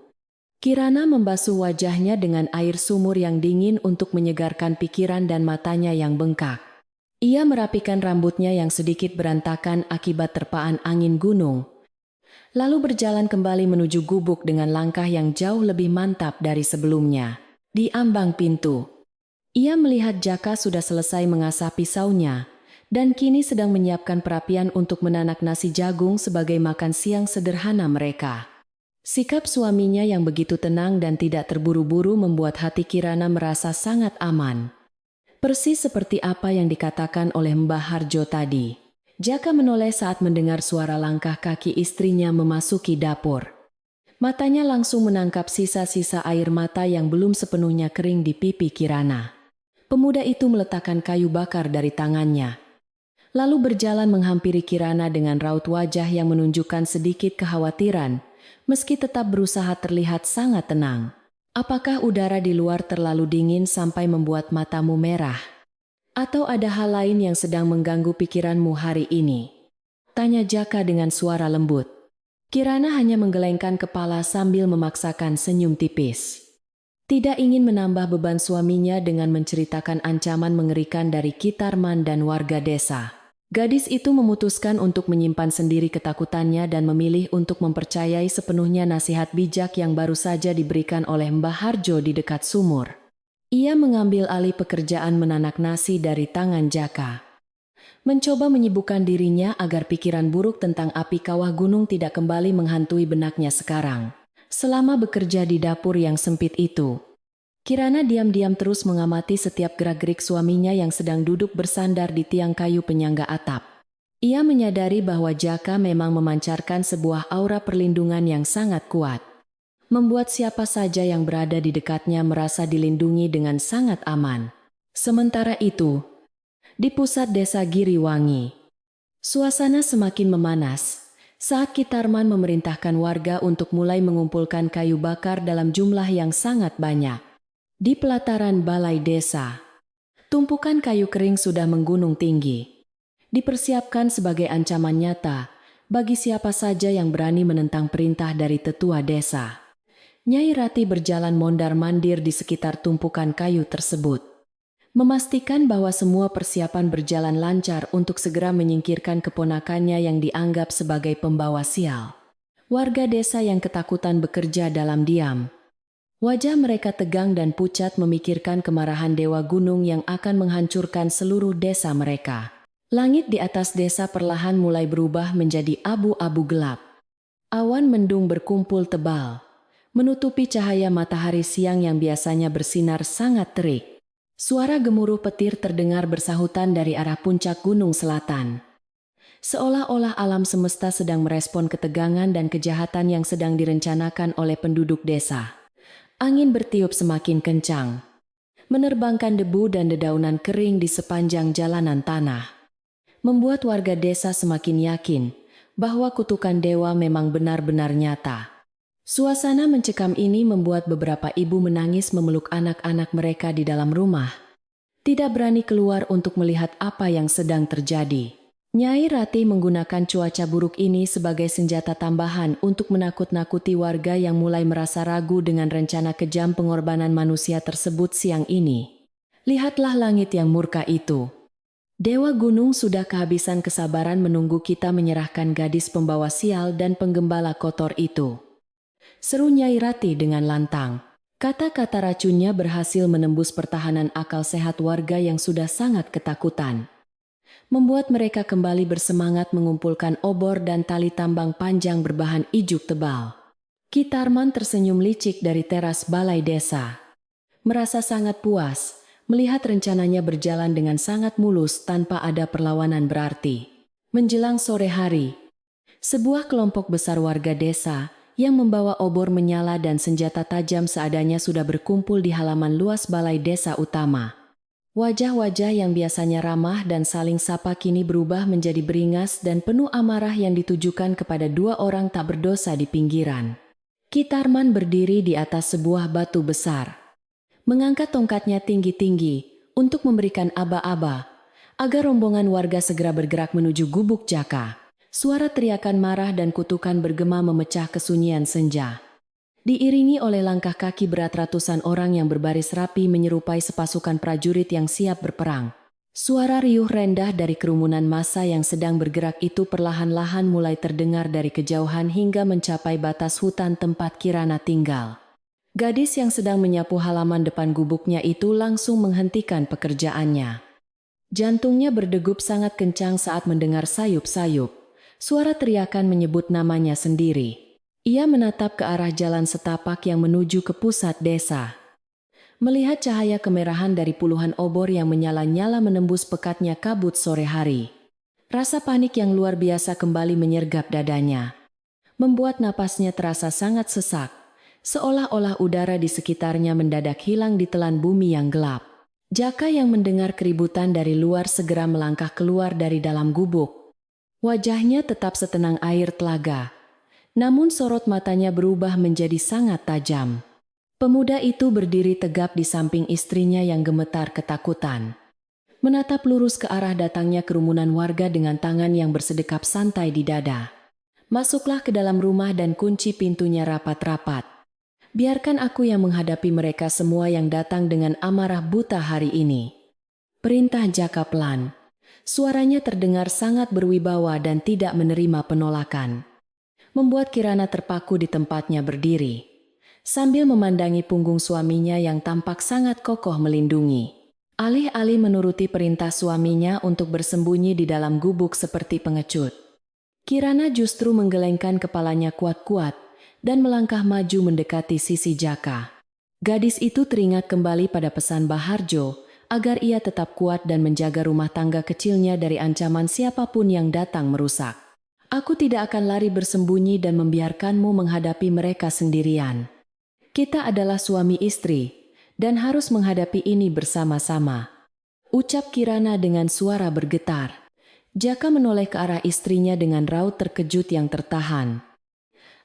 Kirana membasuh wajahnya dengan air sumur yang dingin untuk menyegarkan pikiran dan matanya yang bengkak. Ia merapikan rambutnya yang sedikit berantakan akibat terpaan angin gunung, lalu berjalan kembali menuju gubuk dengan langkah yang jauh lebih mantap dari sebelumnya. Di ambang pintu, ia melihat Jaka sudah selesai mengasah pisaunya, dan kini sedang menyiapkan perapian untuk menanak nasi jagung sebagai makan siang sederhana mereka. Sikap suaminya yang begitu tenang dan tidak terburu-buru membuat hati Kirana merasa sangat aman. Persis seperti apa yang dikatakan oleh Mbah Harjo tadi. Jaka menoleh saat mendengar suara langkah kaki istrinya memasuki dapur. Matanya langsung menangkap sisa-sisa air mata yang belum sepenuhnya kering di pipi Kirana. Pemuda itu meletakkan kayu bakar dari tangannya. Lalu berjalan menghampiri Kirana dengan raut wajah yang menunjukkan sedikit kekhawatiran, meski tetap berusaha terlihat sangat tenang. Apakah udara di luar terlalu dingin sampai membuat matamu merah? Atau ada hal lain yang sedang mengganggu pikiranmu hari ini? Tanya Jaka dengan suara lembut. Kirana hanya menggelengkan kepala sambil memaksakan senyum tipis. Tidak ingin menambah beban suaminya dengan menceritakan ancaman mengerikan dari Kitarman dan warga desa. Gadis itu memutuskan untuk menyimpan sendiri ketakutannya dan memilih untuk mempercayai sepenuhnya nasihat bijak yang baru saja diberikan oleh Mbah Harjo di dekat sumur. Ia mengambil alih pekerjaan menanak nasi dari tangan Jaka. Mencoba menyibukkan dirinya agar pikiran buruk tentang api kawah gunung tidak kembali menghantui benaknya sekarang. Selama bekerja di dapur yang sempit itu, Kirana diam-diam terus mengamati setiap gerak-gerik suaminya yang sedang duduk bersandar di tiang kayu penyangga atap. Ia menyadari bahwa Jaka memang memancarkan sebuah aura perlindungan yang sangat kuat, membuat siapa saja yang berada di dekatnya merasa dilindungi dengan sangat aman. Sementara itu, di pusat desa Giriwangi, suasana semakin memanas saat Kitarman memerintahkan warga untuk mulai mengumpulkan kayu bakar dalam jumlah yang sangat banyak. Di pelataran balai desa, Tumpukan kayu kering sudah menggunung tinggi. Dipersiapkan sebagai ancaman nyata bagi siapa saja yang berani menentang perintah dari tetua desa. Nyai Rati berjalan mondar-mandir di sekitar tumpukan kayu tersebut, memastikan bahwa semua persiapan berjalan lancar untuk segera menyingkirkan keponakannya yang dianggap sebagai pembawa sial. Warga desa yang ketakutan bekerja dalam diam. Wajah mereka tegang dan pucat memikirkan kemarahan Dewa Gunung yang akan menghancurkan seluruh desa mereka. Langit di atas desa perlahan mulai berubah menjadi abu-abu gelap. Awan mendung berkumpul tebal, menutupi cahaya matahari siang yang biasanya bersinar sangat terik. Suara gemuruh petir terdengar bersahutan dari arah puncak gunung selatan. Seolah-olah alam semesta sedang merespon ketegangan dan kejahatan yang sedang direncanakan oleh penduduk desa. Angin bertiup semakin kencang, menerbangkan debu dan dedaunan kering di sepanjang jalanan tanah, membuat warga desa semakin yakin bahwa kutukan dewa memang benar-benar nyata. Suasana mencekam ini membuat beberapa ibu menangis memeluk anak-anak mereka di dalam rumah, tidak berani keluar untuk melihat apa yang sedang terjadi. Nyai Rati menggunakan cuaca buruk ini sebagai senjata tambahan untuk menakut-nakuti warga yang mulai merasa ragu dengan rencana kejam pengorbanan manusia tersebut siang ini. Lihatlah langit yang murka itu. Dewa Gunung sudah kehabisan kesabaran menunggu kita menyerahkan gadis pembawa sial dan penggembala kotor itu. Seru Nyai Rati dengan lantang. Kata-kata racunnya berhasil menembus pertahanan akal sehat warga yang sudah sangat ketakutan, membuat mereka kembali bersemangat mengumpulkan obor dan tali tambang panjang berbahan ijuk tebal. Ki Tarman tersenyum licik dari teras balai desa, merasa sangat puas melihat rencananya berjalan dengan sangat mulus tanpa ada perlawanan berarti. Menjelang sore hari, sebuah kelompok besar warga desa yang membawa obor menyala dan senjata tajam seadanya sudah berkumpul di halaman luas balai desa utama. Wajah-wajah yang biasanya ramah dan saling sapa kini berubah menjadi beringas dan penuh amarah yang ditujukan kepada dua orang tak berdosa di pinggiran. Ki Tarman berdiri di atas sebuah batu besar, mengangkat tongkatnya tinggi-tinggi untuk memberikan aba-aba agar rombongan warga segera bergerak menuju gubuk Jaka. Suara teriakan marah dan kutukan bergema memecah kesunyian senja, diiringi oleh langkah kaki berat ratusan orang yang berbaris rapi menyerupai sepasukan prajurit yang siap berperang. Suara riuh rendah dari kerumunan massa yang sedang bergerak itu perlahan-lahan mulai terdengar dari kejauhan hingga mencapai batas hutan tempat Kirana tinggal. Gadis yang sedang menyapu halaman depan gubuknya itu langsung menghentikan pekerjaannya. Jantungnya berdegup sangat kencang saat mendengar sayup-sayup suara teriakan menyebut namanya sendiri. Ia menatap ke arah jalan setapak yang menuju ke pusat desa. Melihat cahaya kemerahan dari puluhan obor yang menyala-nyala menembus pekatnya kabut sore hari, rasa panik yang luar biasa kembali menyergap dadanya, membuat napasnya terasa sangat sesak, seolah-olah udara di sekitarnya mendadak hilang ditelan bumi yang gelap. Jaka yang mendengar keributan dari luar segera melangkah keluar dari dalam gubuk. Wajahnya tetap setenang air telaga, namun sorot matanya berubah menjadi sangat tajam. Pemuda itu berdiri tegap di samping istrinya yang gemetar ketakutan, menatap lurus ke arah datangnya kerumunan warga dengan tangan yang bersedekap santai di dada. Masuklah ke dalam rumah dan kunci pintunya rapat-rapat. Biarkan aku yang menghadapi mereka semua yang datang dengan amarah buta hari ini. Perintah Jaka pelan. Suaranya terdengar sangat berwibawa dan tidak menerima penolakan, membuat Kirana terpaku di tempatnya berdiri, sambil memandangi punggung suaminya yang tampak sangat kokoh melindungi. Alih-alih menuruti perintah suaminya untuk bersembunyi di dalam gubuk seperti pengecut, Kirana justru menggelengkan kepalanya kuat-kuat dan melangkah maju mendekati sisi Jaka. Gadis itu teringat kembali pada pesan Baharjo, agar ia tetap kuat dan menjaga rumah tangga kecilnya dari ancaman siapapun yang datang merusak. Aku tidak akan lari bersembunyi dan membiarkanmu menghadapi mereka sendirian. Kita adalah suami istri, dan harus menghadapi ini bersama-sama, ucap Kirana dengan suara bergetar. Jaka menoleh ke arah istrinya dengan raut terkejut yang tertahan.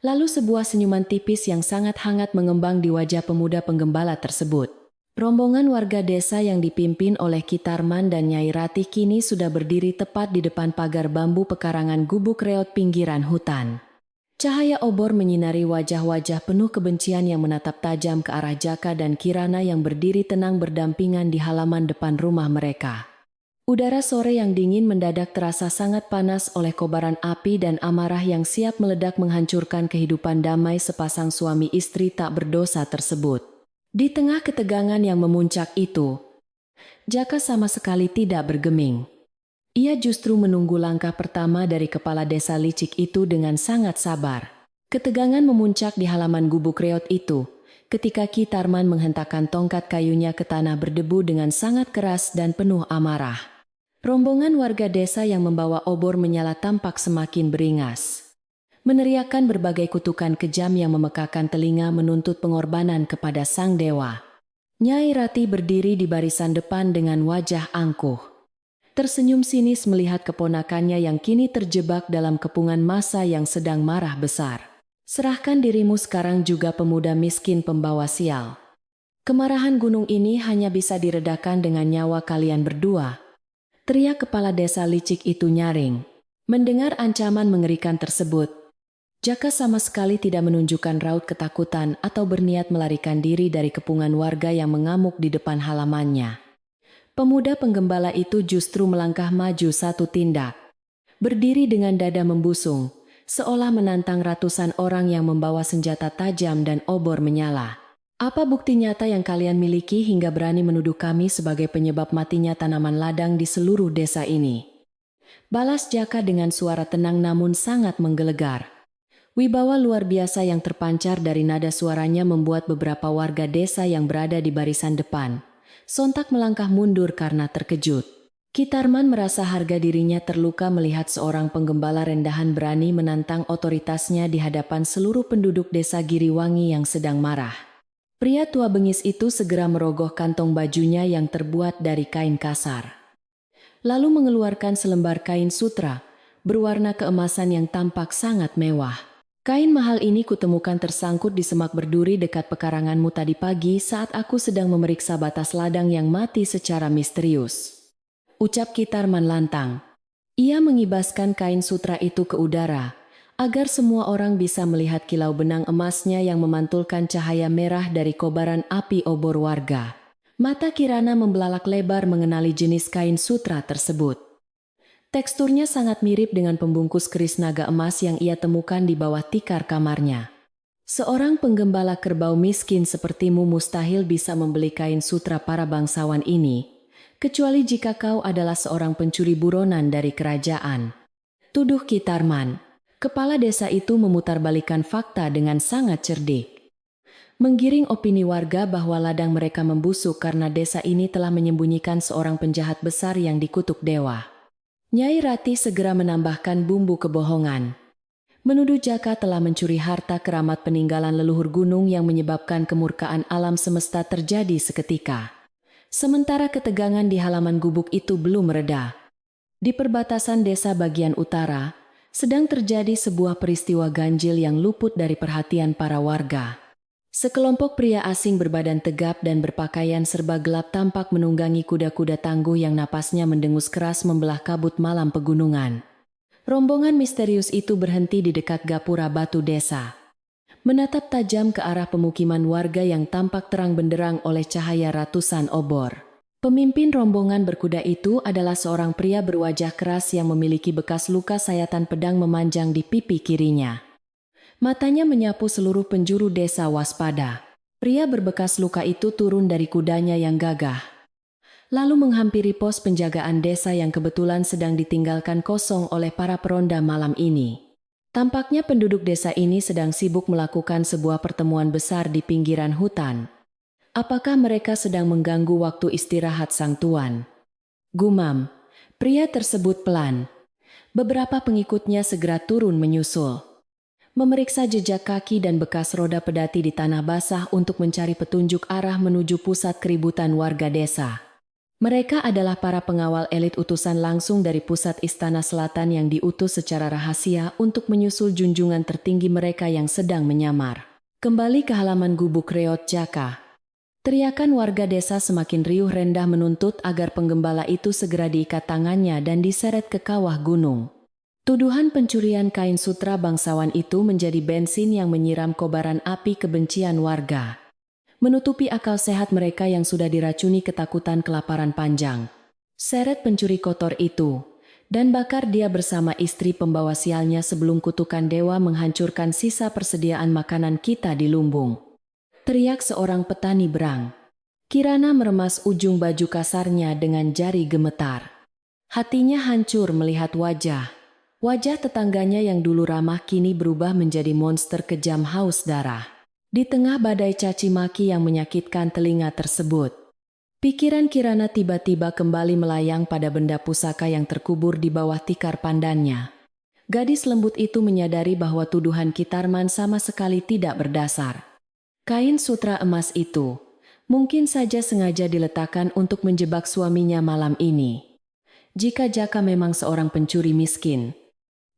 Lalu sebuah senyuman tipis yang sangat hangat mengembang di wajah pemuda penggembala tersebut. Rombongan warga desa yang dipimpin oleh Kitarman dan Nyai Ratih kini sudah berdiri tepat di depan pagar bambu pekarangan gubuk reot pinggiran hutan. Cahaya obor menyinari wajah-wajah penuh kebencian yang menatap tajam ke arah Jaka dan Kirana yang berdiri tenang berdampingan di halaman depan rumah mereka. Udara sore yang dingin mendadak terasa sangat panas oleh kobaran api dan amarah yang siap meledak menghancurkan kehidupan damai sepasang suami istri tak berdosa tersebut. Di tengah ketegangan yang memuncak itu, Jaka sama sekali tidak bergeming. Ia justru menunggu langkah pertama dari kepala desa licik itu dengan sangat sabar. Ketegangan memuncak di halaman gubuk reot itu, ketika Kitarman menghentakkan tongkat kayunya ke tanah berdebu dengan sangat keras dan penuh amarah. Rombongan warga desa yang membawa obor menyala tampak semakin beringas. Meneriakkan berbagai kutukan kejam yang memekakan telinga menuntut pengorbanan kepada sang dewa. Nyai Ratih berdiri di barisan depan dengan wajah angkuh. Tersenyum sinis melihat keponakannya yang kini terjebak dalam kepungan massa yang sedang marah besar. Serahkan dirimu sekarang juga pemuda miskin pembawa sial. Kemarahan gunung ini hanya bisa diredakan dengan nyawa kalian berdua. Teriak kepala desa licik itu nyaring. Mendengar ancaman mengerikan tersebut, Jaka sama sekali tidak menunjukkan raut ketakutan atau berniat melarikan diri dari kepungan warga yang mengamuk di depan halamannya. Pemuda penggembala itu justru melangkah maju satu tindak. Berdiri dengan dada membusung, seolah menantang ratusan orang yang membawa senjata tajam dan obor menyala. Apa bukti nyata yang kalian miliki hingga berani menuduh kami sebagai penyebab matinya tanaman ladang di seluruh desa ini? Balas Jaka dengan suara tenang namun sangat menggelegar. Wibawa luar biasa yang terpancar dari nada suaranya membuat beberapa warga desa yang berada di barisan depan sontak melangkah mundur karena terkejut. Kitarman merasa harga dirinya terluka melihat seorang penggembala rendahan berani menantang otoritasnya di hadapan seluruh penduduk desa Giriwangi yang sedang marah. Pria tua bengis itu segera merogoh kantong bajunya yang terbuat dari kain kasar. Lalu mengeluarkan selembar kain sutra berwarna keemasan yang tampak sangat mewah. Kain mahal ini kutemukan tersangkut di semak berduri dekat pekaranganmu tadi pagi saat aku sedang memeriksa batas ladang yang mati secara misterius. Ucap Kitarman lantang. Ia mengibaskan kain sutra itu ke udara, agar semua orang bisa melihat kilau benang emasnya yang memantulkan cahaya merah dari kobaran api obor warga. Mata Kirana membelalak lebar mengenali jenis kain sutra tersebut. Teksturnya sangat mirip dengan pembungkus keris naga emas yang ia temukan di bawah tikar kamarnya. Seorang penggembala kerbau miskin sepertimu mustahil bisa membeli kain sutra para bangsawan ini, kecuali jika kau adalah seorang pencuri buronan dari kerajaan. Tuduh Kitarman. Kepala desa itu memutarbalikan fakta dengan sangat cerdik. Menggiring opini warga bahwa ladang mereka membusuk karena desa ini telah menyembunyikan seorang penjahat besar yang dikutuk dewa. Nyai Ratih segera menambahkan bumbu kebohongan. Menuduh Jaka telah mencuri harta keramat peninggalan leluhur gunung yang menyebabkan kemurkaan alam semesta terjadi seketika. Sementara ketegangan di halaman gubuk itu belum mereda. Di perbatasan desa bagian utara, sedang terjadi sebuah peristiwa ganjil yang luput dari perhatian para warga. Sekelompok pria asing berbadan tegap dan berpakaian serba gelap tampak menunggangi kuda-kuda tangguh yang napasnya mendengus keras membelah kabut malam pegunungan. Rombongan misterius itu berhenti di dekat gapura batu desa. Menatap tajam ke arah pemukiman warga yang tampak terang benderang oleh cahaya ratusan obor. Pemimpin rombongan berkuda itu adalah seorang pria berwajah keras yang memiliki bekas luka sayatan pedang memanjang di pipi kirinya. Matanya menyapu seluruh penjuru desa waspada. Pria berbekas luka itu turun dari kudanya yang gagah. Lalu menghampiri pos penjagaan desa yang kebetulan sedang ditinggalkan kosong oleh para peronda malam ini. Tampaknya penduduk desa ini sedang sibuk melakukan sebuah pertemuan besar di pinggiran hutan. Apakah mereka sedang mengganggu waktu istirahat sang tuan? Gumam. Pria tersebut pelan. Beberapa pengikutnya segera turun menyusul. Memeriksa jejak kaki dan bekas roda pedati di tanah basah untuk mencari petunjuk arah menuju pusat keributan warga desa. Mereka adalah para pengawal elit utusan langsung dari pusat istana selatan yang diutus secara rahasia untuk menyusul junjungan tertinggi mereka yang sedang menyamar. Kembali ke halaman gubuk reot Jaka. Teriakan warga desa semakin riuh rendah menuntut agar penggembala itu segera diikat tangannya dan diseret ke kawah gunung. Tuduhan pencurian kain sutra bangsawan itu menjadi bensin yang menyiram kobaran api kebencian warga, menutupi akal sehat mereka yang sudah diracuni ketakutan kelaparan panjang. Seret pencuri kotor itu, dan bakar dia bersama istri pembawa sialnya sebelum kutukan dewa menghancurkan sisa persediaan makanan kita di lumbung. Teriak seorang petani berang. Kirana meremas ujung baju kasarnya dengan jari gemetar. Hatinya hancur melihat wajah tetangganya yang dulu ramah kini berubah menjadi monster kejam haus darah. Di tengah badai caci maki yang menyakitkan telinga tersebut, pikiran Kirana tiba-tiba kembali melayang pada benda pusaka yang terkubur di bawah tikar pandannya. Gadis lembut itu menyadari bahwa tuduhan Kitarman sama sekali tidak berdasar. Kain sutra emas itu mungkin saja sengaja diletakkan untuk menjebak suaminya malam ini. Jika Jaka memang seorang pencuri miskin,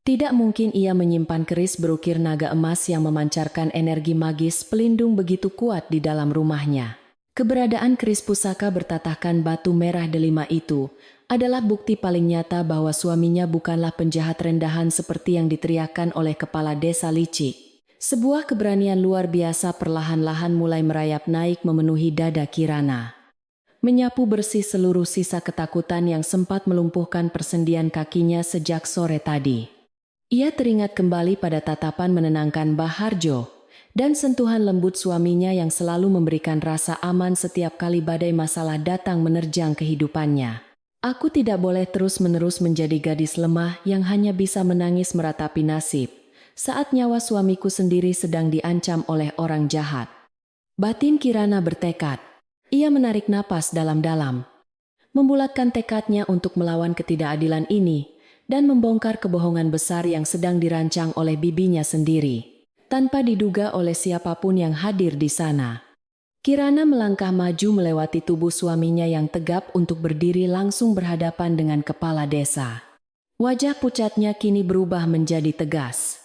tidak mungkin ia menyimpan keris berukir naga emas yang memancarkan energi magis pelindung begitu kuat di dalam rumahnya. Keberadaan keris pusaka bertatahkan batu merah delima itu adalah bukti paling nyata bahwa suaminya bukanlah penjahat rendahan seperti yang diteriakkan oleh kepala desa licik. Sebuah keberanian luar biasa perlahan-lahan mulai merayap naik memenuhi dada Kirana, menyapu bersih seluruh sisa ketakutan yang sempat melumpuhkan persendian kakinya sejak sore tadi. Ia teringat kembali pada tatapan menenangkan Baharjo dan sentuhan lembut suaminya yang selalu memberikan rasa aman setiap kali badai masalah datang menerjang kehidupannya. Aku tidak boleh terus-menerus menjadi gadis lemah yang hanya bisa menangis meratapi nasib saat nyawa suamiku sendiri sedang diancam oleh orang jahat. Batin Kirana bertekad. Ia menarik napas dalam-dalam, membulatkan tekadnya untuk melawan ketidakadilan ini dan membongkar kebohongan besar yang sedang dirancang oleh bibinya sendiri, tanpa diduga oleh siapapun yang hadir di sana. Kirana melangkah maju melewati tubuh suaminya yang tegap untuk berdiri langsung berhadapan dengan kepala desa. Wajah pucatnya kini berubah menjadi tegas.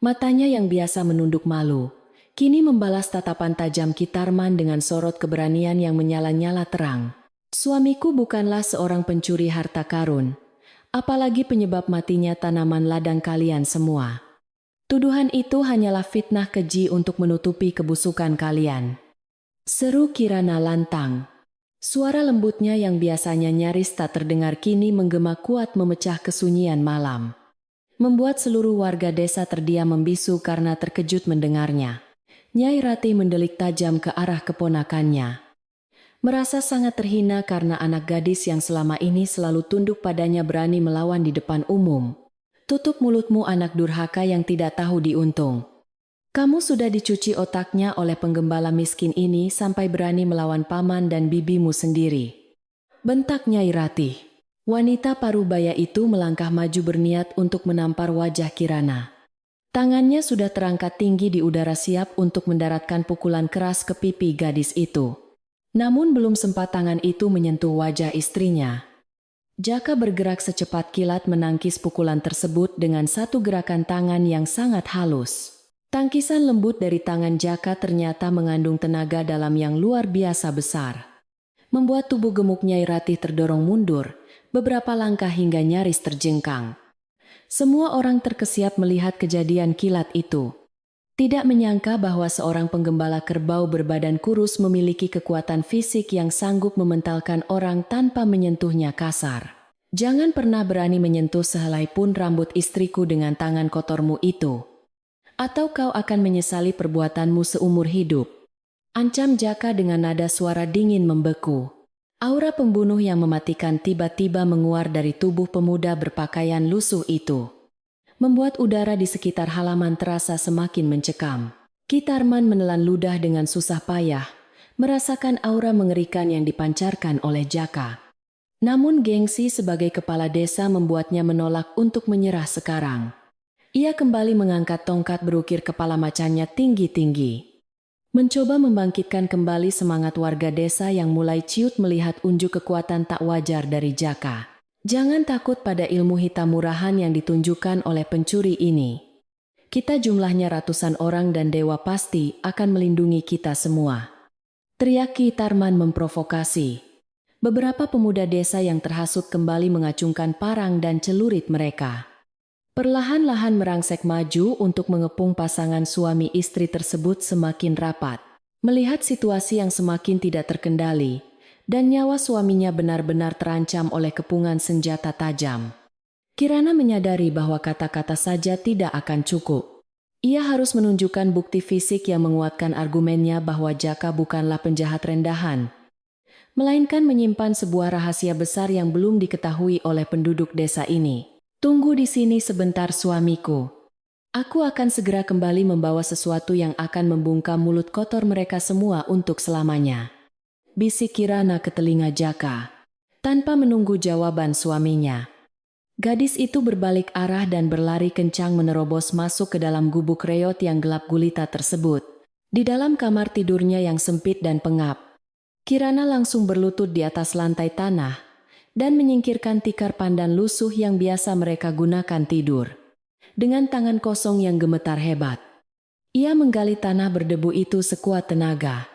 Matanya yang biasa menunduk malu, kini membalas tatapan tajam Kitarman dengan sorot keberanian yang menyala-nyala terang. Suamiku bukanlah seorang pencuri harta karun, apalagi penyebab matinya tanaman ladang kalian semua. Tuduhan itu hanyalah fitnah keji untuk menutupi kebusukan kalian. Seru Kirana lantang. Suara lembutnya yang biasanya nyaris tak terdengar kini menggema kuat memecah kesunyian malam, membuat seluruh warga desa terdiam membisu karena terkejut mendengarnya. Nyai Ratih mendelik tajam ke arah keponakannya, merasa sangat terhina karena anak gadis yang selama ini selalu tunduk padanya berani melawan di depan umum. Tutup mulutmu anak durhaka yang tidak tahu diuntung. Kamu sudah dicuci otaknya oleh penggembala miskin ini sampai berani melawan paman dan bibimu sendiri, bentak Nyai Ratih. Wanita parubaya itu melangkah maju berniat untuk menampar wajah Kirana. Tangannya sudah terangkat tinggi di udara siap untuk mendaratkan pukulan keras ke pipi gadis itu. Namun belum sempat tangan itu menyentuh wajah istrinya, Jaka bergerak secepat kilat menangkis pukulan tersebut dengan satu gerakan tangan yang sangat halus. Tangkisan lembut dari tangan Jaka ternyata mengandung tenaga dalam yang luar biasa besar, membuat tubuh gemuk Nyai Ratih terdorong mundur beberapa langkah hingga nyaris terjengkang. Semua orang terkesiap melihat kejadian kilat itu. Tidak menyangka bahwa seorang penggembala kerbau berbadan kurus memiliki kekuatan fisik yang sanggup mementalkan orang tanpa menyentuhnya kasar. Jangan pernah berani menyentuh sehelai pun rambut istriku dengan tangan kotormu itu, atau kau akan menyesali perbuatanmu seumur hidup. Ancam Jaka dengan nada suara dingin membeku. Aura pembunuh yang mematikan tiba-tiba menguar dari tubuh pemuda berpakaian lusuh itu, membuat udara di sekitar halaman terasa semakin mencekam. Kitarman menelan ludah dengan susah payah, merasakan aura mengerikan yang dipancarkan oleh Jaka. Namun gengsi sebagai kepala desa membuatnya menolak untuk menyerah sekarang. Ia kembali mengangkat tongkat berukir kepala macannya tinggi-tinggi, mencoba membangkitkan kembali semangat warga desa yang mulai ciut melihat unjuk kekuatan tak wajar dari Jaka. Jangan takut pada ilmu hitam murahan yang ditunjukkan oleh pencuri ini. Kita jumlahnya ratusan orang dan dewa pasti akan melindungi kita semua. teriak Ki Tarman memprovokasi. Beberapa pemuda desa yang terhasut kembali mengacungkan parang dan celurit mereka. Perlahan-lahan merangsek maju untuk mengepung pasangan suami istri tersebut semakin rapat. Melihat situasi yang semakin tidak terkendali, dan nyawa suaminya benar-benar terancam oleh kepungan senjata tajam. Kirana menyadari bahwa kata-kata saja tidak akan cukup. Ia harus menunjukkan bukti fisik yang menguatkan argumennya bahwa Jaka bukanlah penjahat rendahan, melainkan menyimpan sebuah rahasia besar yang belum diketahui oleh penduduk desa ini. Tunggu di sini sebentar suamiku. Aku akan segera kembali membawa sesuatu yang akan membungkam mulut kotor mereka semua untuk selamanya. Bisik Kirana ke telinga Jaka. Tanpa menunggu jawaban suaminya, gadis itu berbalik arah dan berlari kencang menerobos masuk ke dalam gubuk reot yang gelap gulita tersebut. Di dalam kamar tidurnya yang sempit dan pengap, Kirana langsung berlutut di atas lantai tanah dan menyingkirkan tikar pandan lusuh yang biasa mereka gunakan tidur. Dengan tangan kosong yang gemetar hebat, ia menggali tanah berdebu itu sekuat tenaga.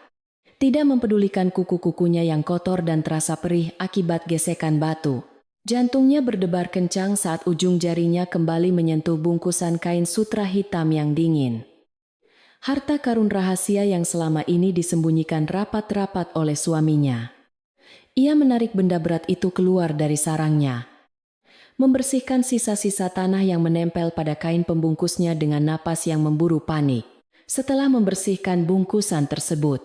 Tidak mempedulikan kuku-kukunya yang kotor dan terasa perih akibat gesekan batu. Jantungnya berdebar kencang saat ujung jarinya kembali menyentuh bungkusan kain sutra hitam yang dingin. Harta karun rahasia yang selama ini disembunyikan rapat-rapat oleh suaminya. Ia menarik benda berat itu keluar dari sarangnya, membersihkan sisa-sisa tanah yang menempel pada kain pembungkusnya dengan napas yang memburu panik. Setelah membersihkan bungkusan tersebut,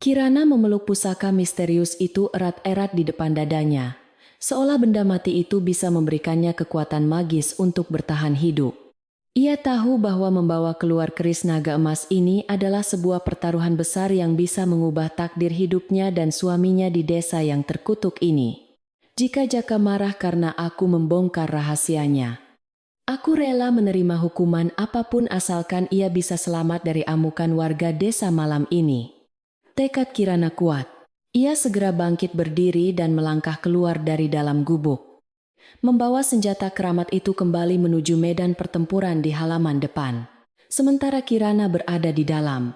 Kirana memeluk pusaka misterius itu erat-erat di depan dadanya, seolah benda mati itu bisa memberikannya kekuatan magis untuk bertahan hidup. Ia tahu bahwa membawa keluar keris naga emas ini adalah sebuah pertaruhan besar yang bisa mengubah takdir hidupnya dan suaminya di desa yang terkutuk ini. Jika Jaka marah karena aku membongkar rahasianya, aku rela menerima hukuman apapun asalkan ia bisa selamat dari amukan warga desa malam ini. Tekad Kirana kuat. Ia segera bangkit berdiri dan melangkah keluar dari dalam gubuk, membawa senjata keramat itu kembali menuju medan pertempuran di halaman depan. Sementara Kirana berada di dalam,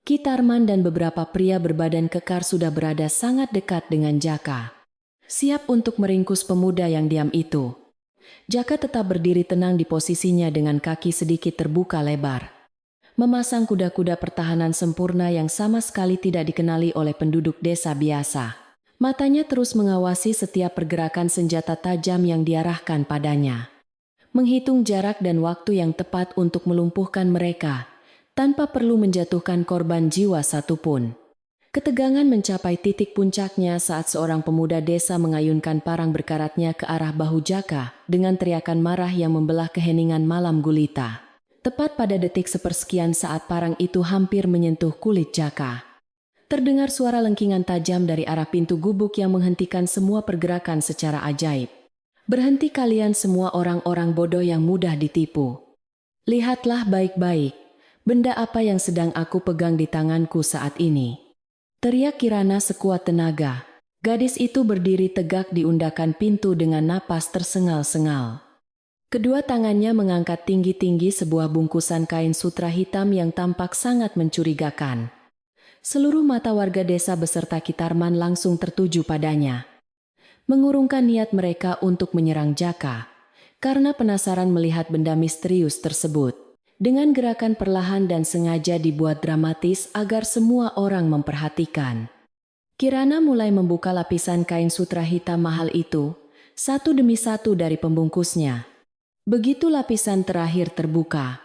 Ki Tarman dan beberapa pria berbadan kekar sudah berada sangat dekat dengan Jaka, siap untuk meringkus pemuda yang diam itu. Jaka tetap berdiri tenang di posisinya dengan kaki sedikit terbuka lebar, memasang kuda-kuda pertahanan sempurna yang sama sekali tidak dikenali oleh penduduk desa biasa. Matanya terus mengawasi setiap pergerakan senjata tajam yang diarahkan padanya, menghitung jarak dan waktu yang tepat untuk melumpuhkan mereka, tanpa perlu menjatuhkan korban jiwa satupun. Ketegangan mencapai titik puncaknya saat seorang pemuda desa mengayunkan parang berkaratnya ke arah bahu Jaka dengan teriakan marah yang membelah keheningan malam gulita. Tepat pada detik sepersekian saat parang itu hampir menyentuh kulit Jaka, terdengar suara lengkingan tajam dari arah pintu gubuk yang menghentikan semua pergerakan secara ajaib. Berhenti kalian semua orang-orang bodoh yang mudah ditipu. Lihatlah baik-baik, benda apa yang sedang aku pegang di tanganku saat ini. Teriak Kirana sekuat tenaga. Gadis itu berdiri tegak di undakan pintu dengan napas tersengal-sengal. Kedua tangannya mengangkat tinggi-tinggi sebuah bungkusan kain sutra hitam yang tampak sangat mencurigakan. Seluruh mata warga desa beserta Ki Tarman langsung tertuju padanya, mengurungkan niat mereka untuk menyerang Jaka, karena penasaran melihat benda misterius tersebut. Dengan gerakan perlahan dan sengaja dibuat dramatis agar semua orang memperhatikan, Kirana mulai membuka lapisan kain sutra hitam mahal itu, satu demi satu dari pembungkusnya. Begitu lapisan terakhir terbuka,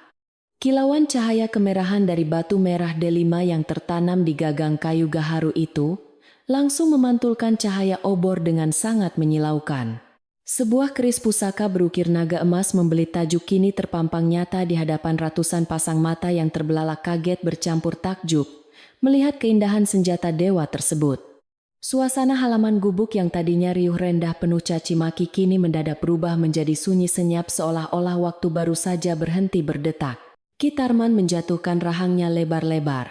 kilauan cahaya kemerahan dari batu merah D5 yang tertanam di gagang kayu gaharu itu langsung memantulkan cahaya obor dengan sangat menyilaukan. Sebuah keris pusaka berukir naga emas membelit tajuk kini terpampang nyata di hadapan ratusan pasang mata yang terbelalak kaget bercampur takjub melihat keindahan senjata dewa tersebut. Suasana halaman gubuk yang tadinya riuh rendah penuh caci maki kini mendadak berubah menjadi sunyi senyap seolah-olah waktu baru saja berhenti berdetak. Ki Tarman menjatuhkan rahangnya lebar-lebar.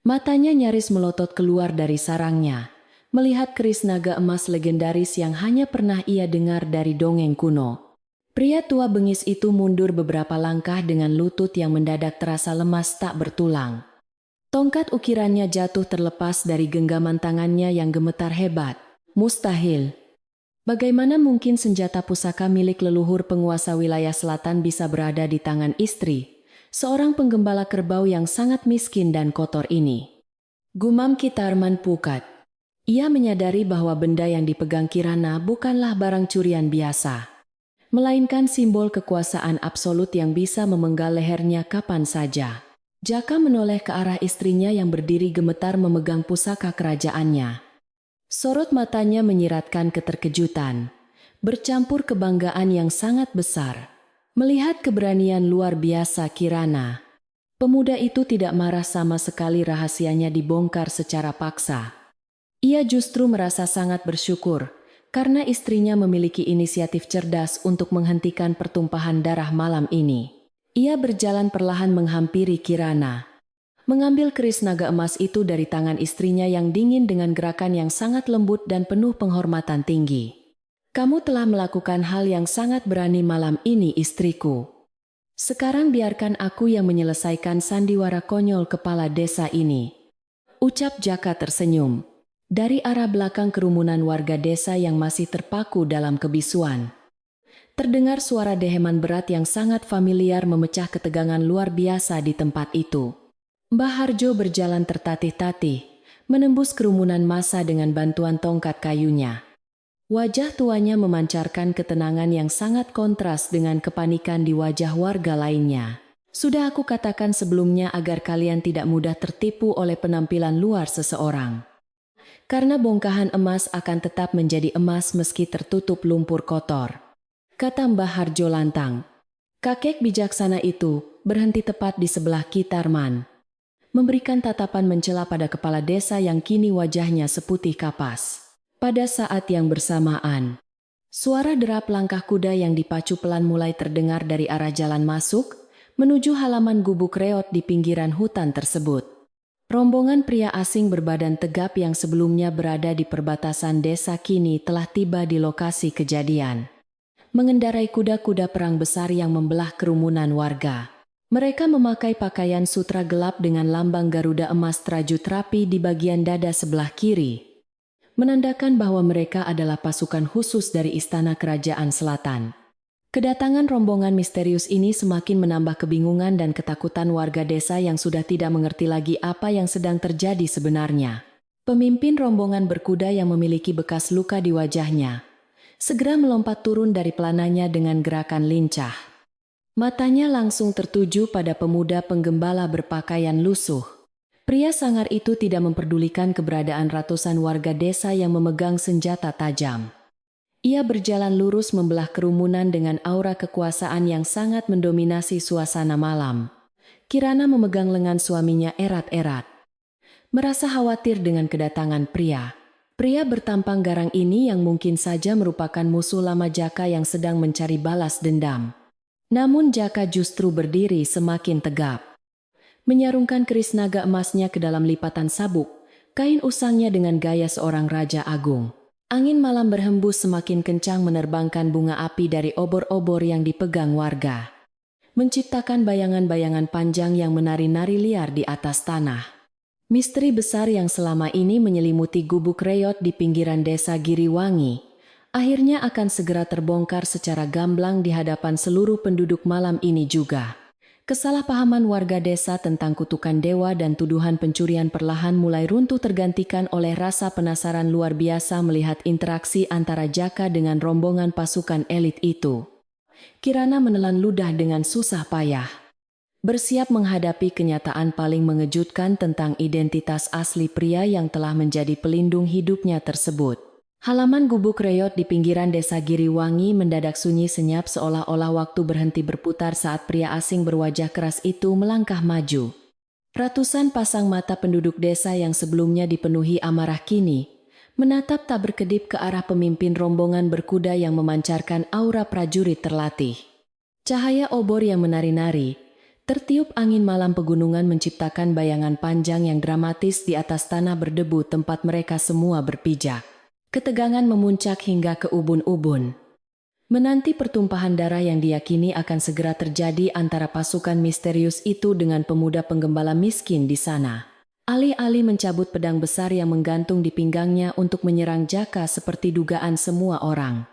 Matanya nyaris melotot keluar dari sarangnya, melihat keris naga emas legendaris yang hanya pernah ia dengar dari dongeng kuno. Pria tua bengis itu mundur beberapa langkah dengan lutut yang mendadak terasa lemas tak bertulang. Tongkat ukirannya jatuh terlepas dari genggaman tangannya yang gemetar hebat. Mustahil. Bagaimana mungkin senjata pusaka milik leluhur penguasa wilayah selatan bisa berada di tangan istri, seorang penggembala kerbau yang sangat miskin dan kotor ini? Gumam Kitarman Pukat. Ia menyadari bahwa benda yang dipegang Kirana bukanlah barang curian biasa, melainkan simbol kekuasaan absolut yang bisa memenggal lehernya kapan saja. Jaka menoleh ke arah istrinya yang berdiri gemetar memegang pusaka kerajaannya. Sorot matanya menyiratkan keterkejutan, bercampur kebanggaan yang sangat besar. Melihat keberanian luar biasa Kirana, pemuda itu tidak marah sama sekali rahasianya dibongkar secara paksa. Ia justru merasa sangat bersyukur karena istrinya memiliki inisiatif cerdas untuk menghentikan pertumpahan darah malam ini. Ia berjalan perlahan menghampiri Kirana, mengambil keris naga emas itu dari tangan istrinya yang dingin dengan gerakan yang sangat lembut dan penuh penghormatan tinggi. Kamu telah melakukan hal yang sangat berani malam ini, istriku. Sekarang biarkan aku yang menyelesaikan sandiwara konyol kepala desa ini, ucap Jaka tersenyum. Dari arah belakang kerumunan warga desa yang masih terpaku dalam kebisuan, terdengar suara deheman berat yang sangat familiar memecah ketegangan luar biasa di tempat itu. Mbah Harjo berjalan tertatih-tatih, menembus kerumunan massa dengan bantuan tongkat kayunya. Wajah tuanya memancarkan ketenangan yang sangat kontras dengan kepanikan di wajah warga lainnya. Sudah aku katakan sebelumnya agar kalian tidak mudah tertipu oleh penampilan luar seseorang. Karena bongkahan emas akan tetap menjadi emas meski tertutup lumpur kotor, kata Mbah Harjo lantang. Kakek bijaksana itu berhenti tepat di sebelah Kitarman, memberikan tatapan mencela pada kepala desa yang kini wajahnya seputih kapas. Pada saat yang bersamaan, suara derap langkah kuda yang dipacu pelan mulai terdengar dari arah jalan masuk menuju halaman gubuk reot di pinggiran hutan tersebut. Rombongan pria asing berbadan tegap yang sebelumnya berada di perbatasan desa kini telah tiba di lokasi kejadian, mengendarai kuda-kuda perang besar yang membelah kerumunan warga. Mereka memakai pakaian sutra gelap dengan lambang Garuda emas terajut rapi di bagian dada sebelah kiri, menandakan bahwa mereka adalah pasukan khusus dari Istana Kerajaan Selatan. Kedatangan rombongan misterius ini semakin menambah kebingungan dan ketakutan warga desa yang sudah tidak mengerti lagi apa yang sedang terjadi sebenarnya. Pemimpin rombongan berkuda yang memiliki bekas luka di wajahnya segera melompat turun dari pelananya dengan gerakan lincah. Matanya langsung tertuju pada pemuda penggembala berpakaian lusuh. Pria sangar itu tidak memperdulikan keberadaan ratusan warga desa yang memegang senjata tajam. Ia berjalan lurus membelah kerumunan dengan aura kekuasaan yang sangat mendominasi suasana malam. Kirana memegang lengan suaminya erat-erat, merasa khawatir dengan kedatangan pria bertampang garang ini yang mungkin saja merupakan musuh lama Jaka yang sedang mencari balas dendam. Namun Jaka justru berdiri semakin tegap, menyarungkan keris naga emasnya ke dalam lipatan sabuk, kain usangnya dengan gaya seorang raja agung. Angin malam berhembus semakin kencang menerbangkan bunga api dari obor-obor yang dipegang warga, menciptakan bayangan-bayangan panjang yang menari-nari liar di atas tanah. Misteri besar yang selama ini menyelimuti gubuk reot di pinggiran desa Giriwangi akhirnya akan segera terbongkar secara gamblang di hadapan seluruh penduduk malam ini juga. Kesalahpahaman warga desa tentang kutukan dewa dan tuduhan pencurian perlahan mulai runtuh tergantikan oleh rasa penasaran luar biasa melihat interaksi antara Jaka dengan rombongan pasukan elit itu. Kirana menelan ludah dengan susah payah, bersiap menghadapi kenyataan paling mengejutkan tentang identitas asli pria yang telah menjadi pelindung hidupnya tersebut. Halaman gubuk reot di pinggiran desa Giriwangi mendadak sunyi senyap seolah-olah waktu berhenti berputar saat pria asing berwajah keras itu melangkah maju. Ratusan pasang mata penduduk desa yang sebelumnya dipenuhi amarah kini menatap tak berkedip ke arah pemimpin rombongan berkuda yang memancarkan aura prajurit terlatih. Cahaya obor yang menari-nari, tertiup angin malam pegunungan menciptakan bayangan panjang yang dramatis di atas tanah berdebu tempat mereka semua berpijak. Ketegangan memuncak hingga ke ubun-ubun, menanti pertumpahan darah yang diyakini akan segera terjadi antara pasukan misterius itu dengan pemuda penggembala miskin di sana. Alih-alih mencabut pedang besar yang menggantung di pinggangnya untuk menyerang Jaka seperti dugaan semua orang.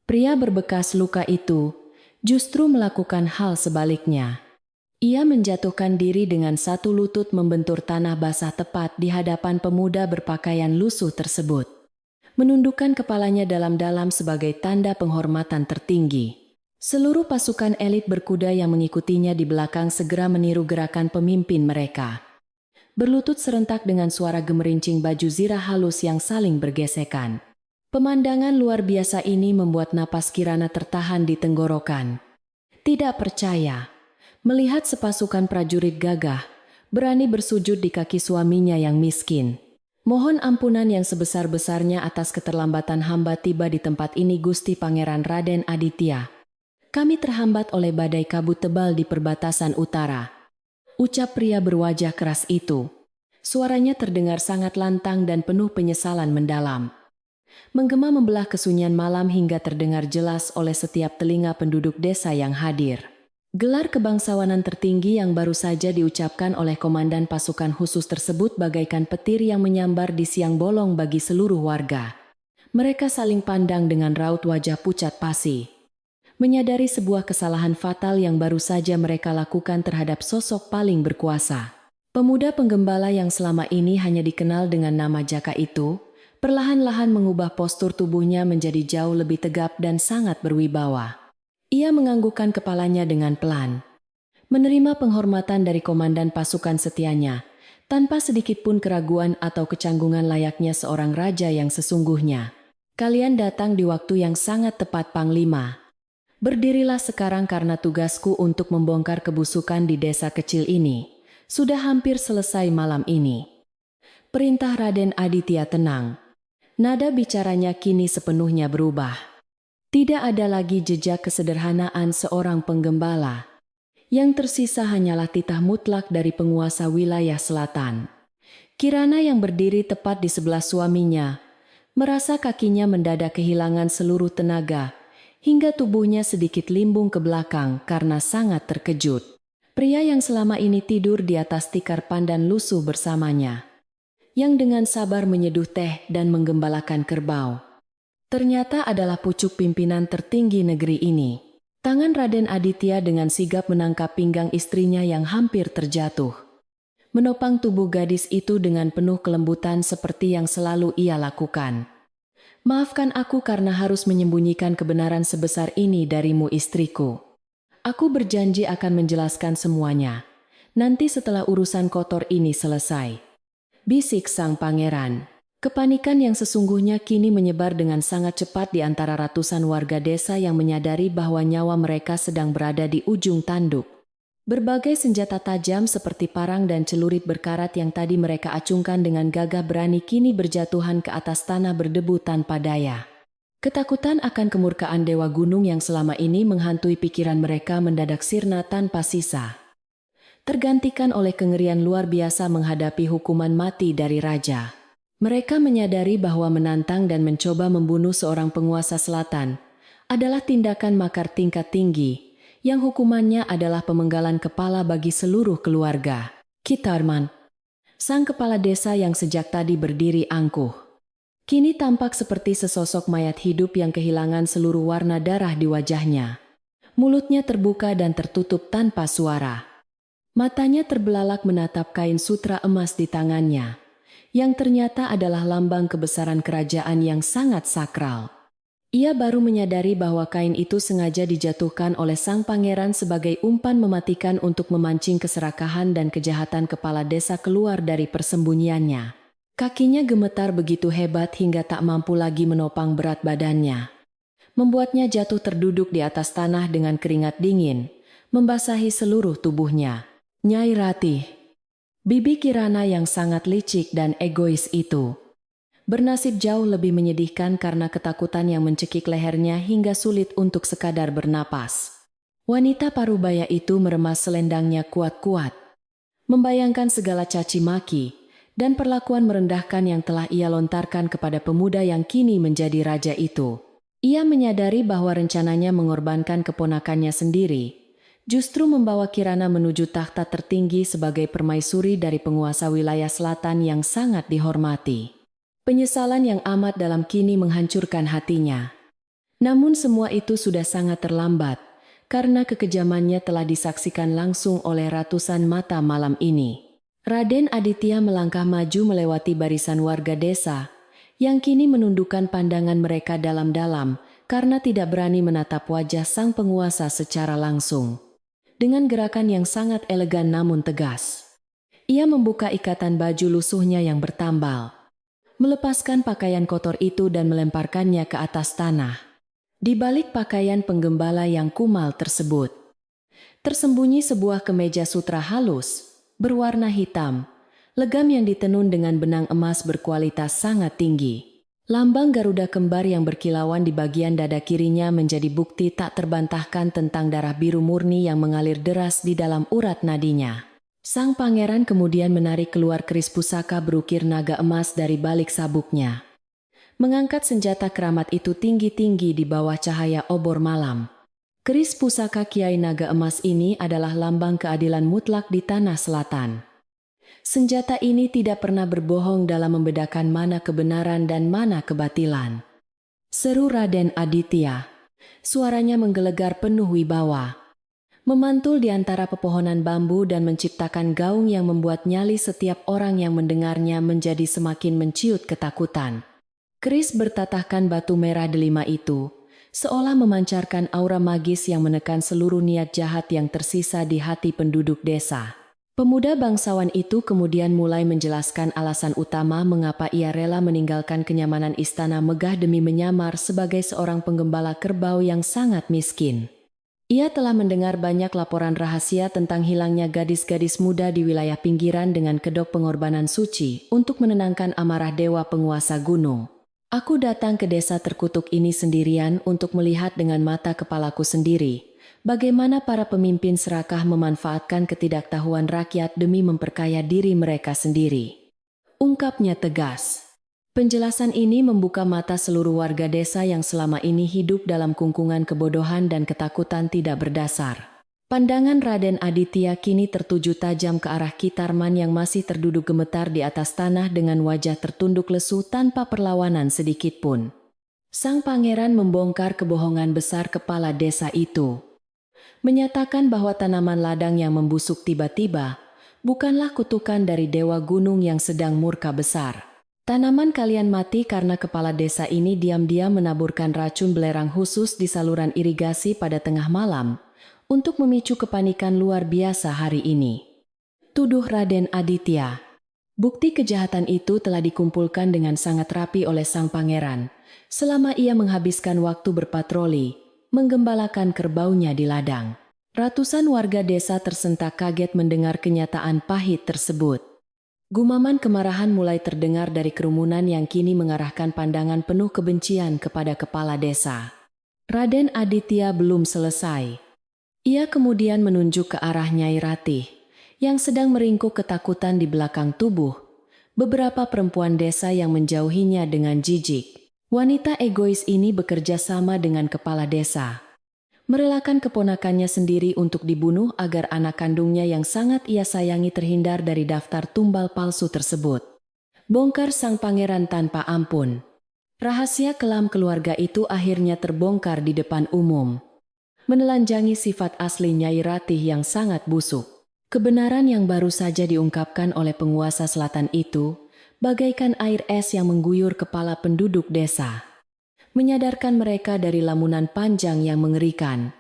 Pria berbekas luka itu justru melakukan hal sebaliknya. Ia menjatuhkan diri dengan satu lutut membentur tanah basah tepat di hadapan pemuda berpakaian lusuh tersebut. Menundukkan kepalanya dalam-dalam sebagai tanda penghormatan tertinggi. Seluruh pasukan elit berkuda yang mengikutinya di belakang segera meniru gerakan pemimpin mereka. Berlutut serentak dengan suara gemerincing baju zirah halus yang saling bergesekan. Pemandangan luar biasa ini membuat napas Kirana tertahan di tenggorokan. Tidak percaya melihat sepasukan prajurit gagah berani bersujud di kaki suaminya yang miskin. Mohon ampunan yang sebesar-besarnya atas keterlambatan hamba tiba di tempat ini, Gusti Pangeran Raden Aditya. Kami terhambat oleh badai kabut tebal di perbatasan utara. Ucap pria berwajah keras itu. Suaranya terdengar sangat lantang dan penuh penyesalan mendalam. Menggema membelah kesunyian malam hingga terdengar jelas oleh setiap telinga penduduk desa yang hadir. Gelar kebangsawanan tertinggi yang baru saja diucapkan oleh komandan pasukan khusus tersebut bagaikan petir yang menyambar di siang bolong bagi seluruh warga. Mereka saling pandang dengan raut wajah pucat pasi. Menyadari sebuah kesalahan fatal yang baru saja mereka lakukan terhadap sosok paling berkuasa. Pemuda penggembala yang selama ini hanya dikenal dengan nama Jaka itu, perlahan-lahan mengubah postur tubuhnya menjadi jauh lebih tegap dan sangat berwibawa. Ia menganggukkan kepalanya dengan pelan. Menerima penghormatan dari komandan pasukan setianya, tanpa sedikit pun keraguan atau kecanggungan layaknya seorang raja yang sesungguhnya. Kalian datang di waktu yang sangat tepat, Panglima. Berdirilah sekarang karena tugasku untuk membongkar kebusukan di desa kecil ini sudah hampir selesai malam ini. Perintah Raden Aditya tenang. Nada bicaranya kini sepenuhnya berubah. Tidak ada lagi jejak kesederhanaan seorang penggembala. Yang tersisa hanyalah titah mutlak dari penguasa wilayah selatan. Kirana yang berdiri tepat di sebelah suaminya, merasa kakinya mendadak kehilangan seluruh tenaga, hingga tubuhnya sedikit limbung ke belakang karena sangat terkejut. Pria yang selama ini tidur di atas tikar pandan lusuh bersamanya, yang dengan sabar menyeduh teh dan menggembalakan kerbau, ternyata adalah pucuk pimpinan tertinggi negeri ini. Tangan Raden Aditya dengan sigap menangkap pinggang istrinya yang hampir terjatuh. Menopang tubuh gadis itu dengan penuh kelembutan seperti yang selalu ia lakukan. Maafkan aku karena harus menyembunyikan kebenaran sebesar ini darimu, istriku. Aku berjanji akan menjelaskan semuanya. Nanti setelah urusan kotor ini selesai. Bisik sang pangeran. Kepanikan yang sesungguhnya kini menyebar dengan sangat cepat di antara ratusan warga desa yang menyadari bahwa nyawa mereka sedang berada di ujung tanduk. Berbagai senjata tajam seperti parang dan celurit berkarat yang tadi mereka acungkan dengan gagah berani kini berjatuhan ke atas tanah berdebu tanpa daya. Ketakutan akan kemurkaan Dewa Gunung yang selama ini menghantui pikiran mereka mendadak sirna tanpa sisa. Tergantikan oleh kengerian luar biasa menghadapi hukuman mati dari raja. Mereka menyadari bahwa menantang dan mencoba membunuh seorang penguasa selatan adalah tindakan makar tingkat tinggi, yang hukumannya adalah pemenggalan kepala bagi seluruh keluarga. Kitarman, sang kepala desa yang sejak tadi berdiri angkuh, kini tampak seperti sesosok mayat hidup yang kehilangan seluruh warna darah di wajahnya. Mulutnya terbuka dan tertutup tanpa suara. Matanya terbelalak menatap kain sutra emas di tangannya, yang ternyata adalah lambang kebesaran kerajaan yang sangat sakral. Ia baru menyadari bahwa kain itu sengaja dijatuhkan oleh sang pangeran sebagai umpan mematikan untuk memancing keserakahan dan kejahatan kepala desa keluar dari persembunyiannya. Kakinya gemetar begitu hebat hingga tak mampu lagi menopang berat badannya. Membuatnya jatuh terduduk di atas tanah dengan keringat dingin, membasahi seluruh tubuhnya. Nyai Ratih, bibi Kirana yang sangat licik dan egois itu bernasib jauh lebih menyedihkan karena ketakutan yang mencekik lehernya hingga sulit untuk sekadar bernapas. Wanita parubaya itu meremas selendangnya kuat-kuat, membayangkan segala caci maki dan perlakuan merendahkan yang telah ia lontarkan kepada pemuda yang kini menjadi raja itu. Ia menyadari bahwa rencananya mengorbankan keponakannya sendiri justru membawa Kirana menuju takhta tertinggi sebagai permaisuri dari penguasa wilayah selatan yang sangat dihormati. Penyesalan yang amat dalam kini menghancurkan hatinya. Namun semua itu sudah sangat terlambat, karena kekejamannya telah disaksikan langsung oleh ratusan mata malam ini. Raden Aditya melangkah maju melewati barisan warga desa, yang kini menundukkan pandangan mereka dalam-dalam karena tidak berani menatap wajah sang penguasa secara langsung. Dengan gerakan yang sangat elegan namun tegas, ia membuka ikatan baju lusuhnya yang bertambal, melepaskan pakaian kotor itu dan melemparkannya ke atas tanah. Di balik pakaian penggembala yang kumal tersebut, tersembunyi sebuah kemeja sutra halus, berwarna hitam, legam yang ditenun dengan benang emas berkualitas sangat tinggi. Lambang Garuda kembar yang berkilauan di bagian dada kirinya menjadi bukti tak terbantahkan tentang darah biru murni yang mengalir deras di dalam urat nadinya. Sang pangeran kemudian menarik keluar keris pusaka berukir naga emas dari balik sabuknya, mengangkat senjata keramat itu tinggi-tinggi di bawah cahaya obor malam. Keris pusaka Kiai Naga Emas ini adalah lambang keadilan mutlak di tanah selatan. Senjata ini tidak pernah berbohong dalam membedakan mana kebenaran dan mana kebatilan. Seru Raden Aditya. Suaranya menggelegar penuh wibawa, memantul di antara pepohonan bambu dan menciptakan gaung yang membuat nyali setiap orang yang mendengarnya menjadi semakin menciut ketakutan. Keris bertatahkan batu merah delima itu seolah memancarkan aura magis yang menekan seluruh niat jahat yang tersisa di hati penduduk desa. Pemuda bangsawan itu kemudian mulai menjelaskan alasan utama mengapa ia rela meninggalkan kenyamanan istana megah demi menyamar sebagai seorang penggembala kerbau yang sangat miskin. Ia telah mendengar banyak laporan rahasia tentang hilangnya gadis-gadis muda di wilayah pinggiran dengan kedok pengorbanan suci untuk menenangkan amarah dewa penguasa gunung. Aku datang ke desa terkutuk ini sendirian untuk melihat dengan mata kepalaku sendiri bagaimana para pemimpin serakah memanfaatkan ketidaktahuan rakyat demi memperkaya diri mereka sendiri. Ungkapnya tegas. Penjelasan ini membuka mata seluruh warga desa yang selama ini hidup dalam kungkungan kebodohan dan ketakutan tidak berdasar. Pandangan Raden Aditya kini tertuju tajam ke arah Kitarman yang masih terduduk gemetar di atas tanah dengan wajah tertunduk lesu tanpa perlawanan sedikit pun. Sang pangeran membongkar kebohongan besar kepala desa itu, menyatakan bahwa tanaman ladang yang membusuk tiba-tiba bukanlah kutukan dari dewa gunung yang sedang murka besar. Tanaman kalian mati karena kepala desa ini diam-diam menaburkan racun belerang khusus di saluran irigasi pada tengah malam, untuk memicu kepanikan luar biasa hari ini. Tuduh Raden Aditya. Bukti kejahatan itu telah dikumpulkan dengan sangat rapi oleh sang pangeran, selama ia menghabiskan waktu berpatroli, menggembalakan kerbaunya di ladang. Ratusan warga desa tersentak kaget mendengar kenyataan pahit tersebut. Gumaman kemarahan mulai terdengar dari kerumunan yang kini mengarahkan pandangan penuh kebencian kepada kepala desa. Raden Aditya belum selesai. Ia kemudian menunjuk ke arah Nyai Ratih, yang sedang meringkuk ketakutan di belakang tubuh beberapa perempuan desa yang menjauhinya dengan jijik. Wanita egois ini bekerja sama dengan kepala desa, merelakan keponakannya sendiri untuk dibunuh agar anak kandungnya yang sangat ia sayangi terhindar dari daftar tumbal palsu tersebut. Bongkar sang pangeran tanpa ampun. Rahasia kelam keluarga itu akhirnya terbongkar di depan umum, menelanjangi sifat asli Nyai Ratih yang sangat busuk. Kebenaran yang baru saja diungkapkan oleh penguasa selatan itu, bagaikan air es yang mengguyur kepala penduduk desa, menyadarkan mereka dari lamunan panjang yang mengerikan.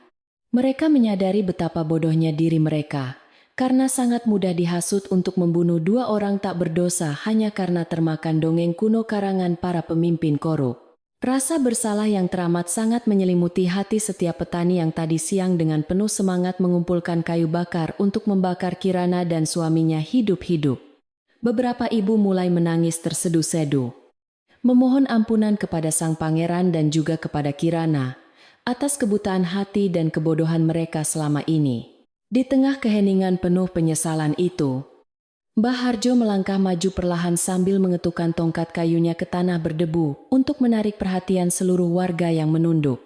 Mereka menyadari betapa bodohnya diri mereka, karena sangat mudah dihasut untuk membunuh dua orang tak berdosa hanya karena termakan dongeng kuno karangan para pemimpin korup. Rasa bersalah yang teramat sangat menyelimuti hati setiap petani yang tadi siang dengan penuh semangat mengumpulkan kayu bakar untuk membakar Kirana dan suaminya hidup-hidup. Beberapa ibu mulai menangis tersedu-sedu, memohon ampunan kepada sang pangeran dan juga kepada Kirana atas kebutaan hati dan kebodohan mereka selama ini. Di tengah keheningan penuh penyesalan itu, Mbah Harjo melangkah maju perlahan sambil mengetukkan tongkat kayunya ke tanah berdebu untuk menarik perhatian seluruh warga yang menunduk.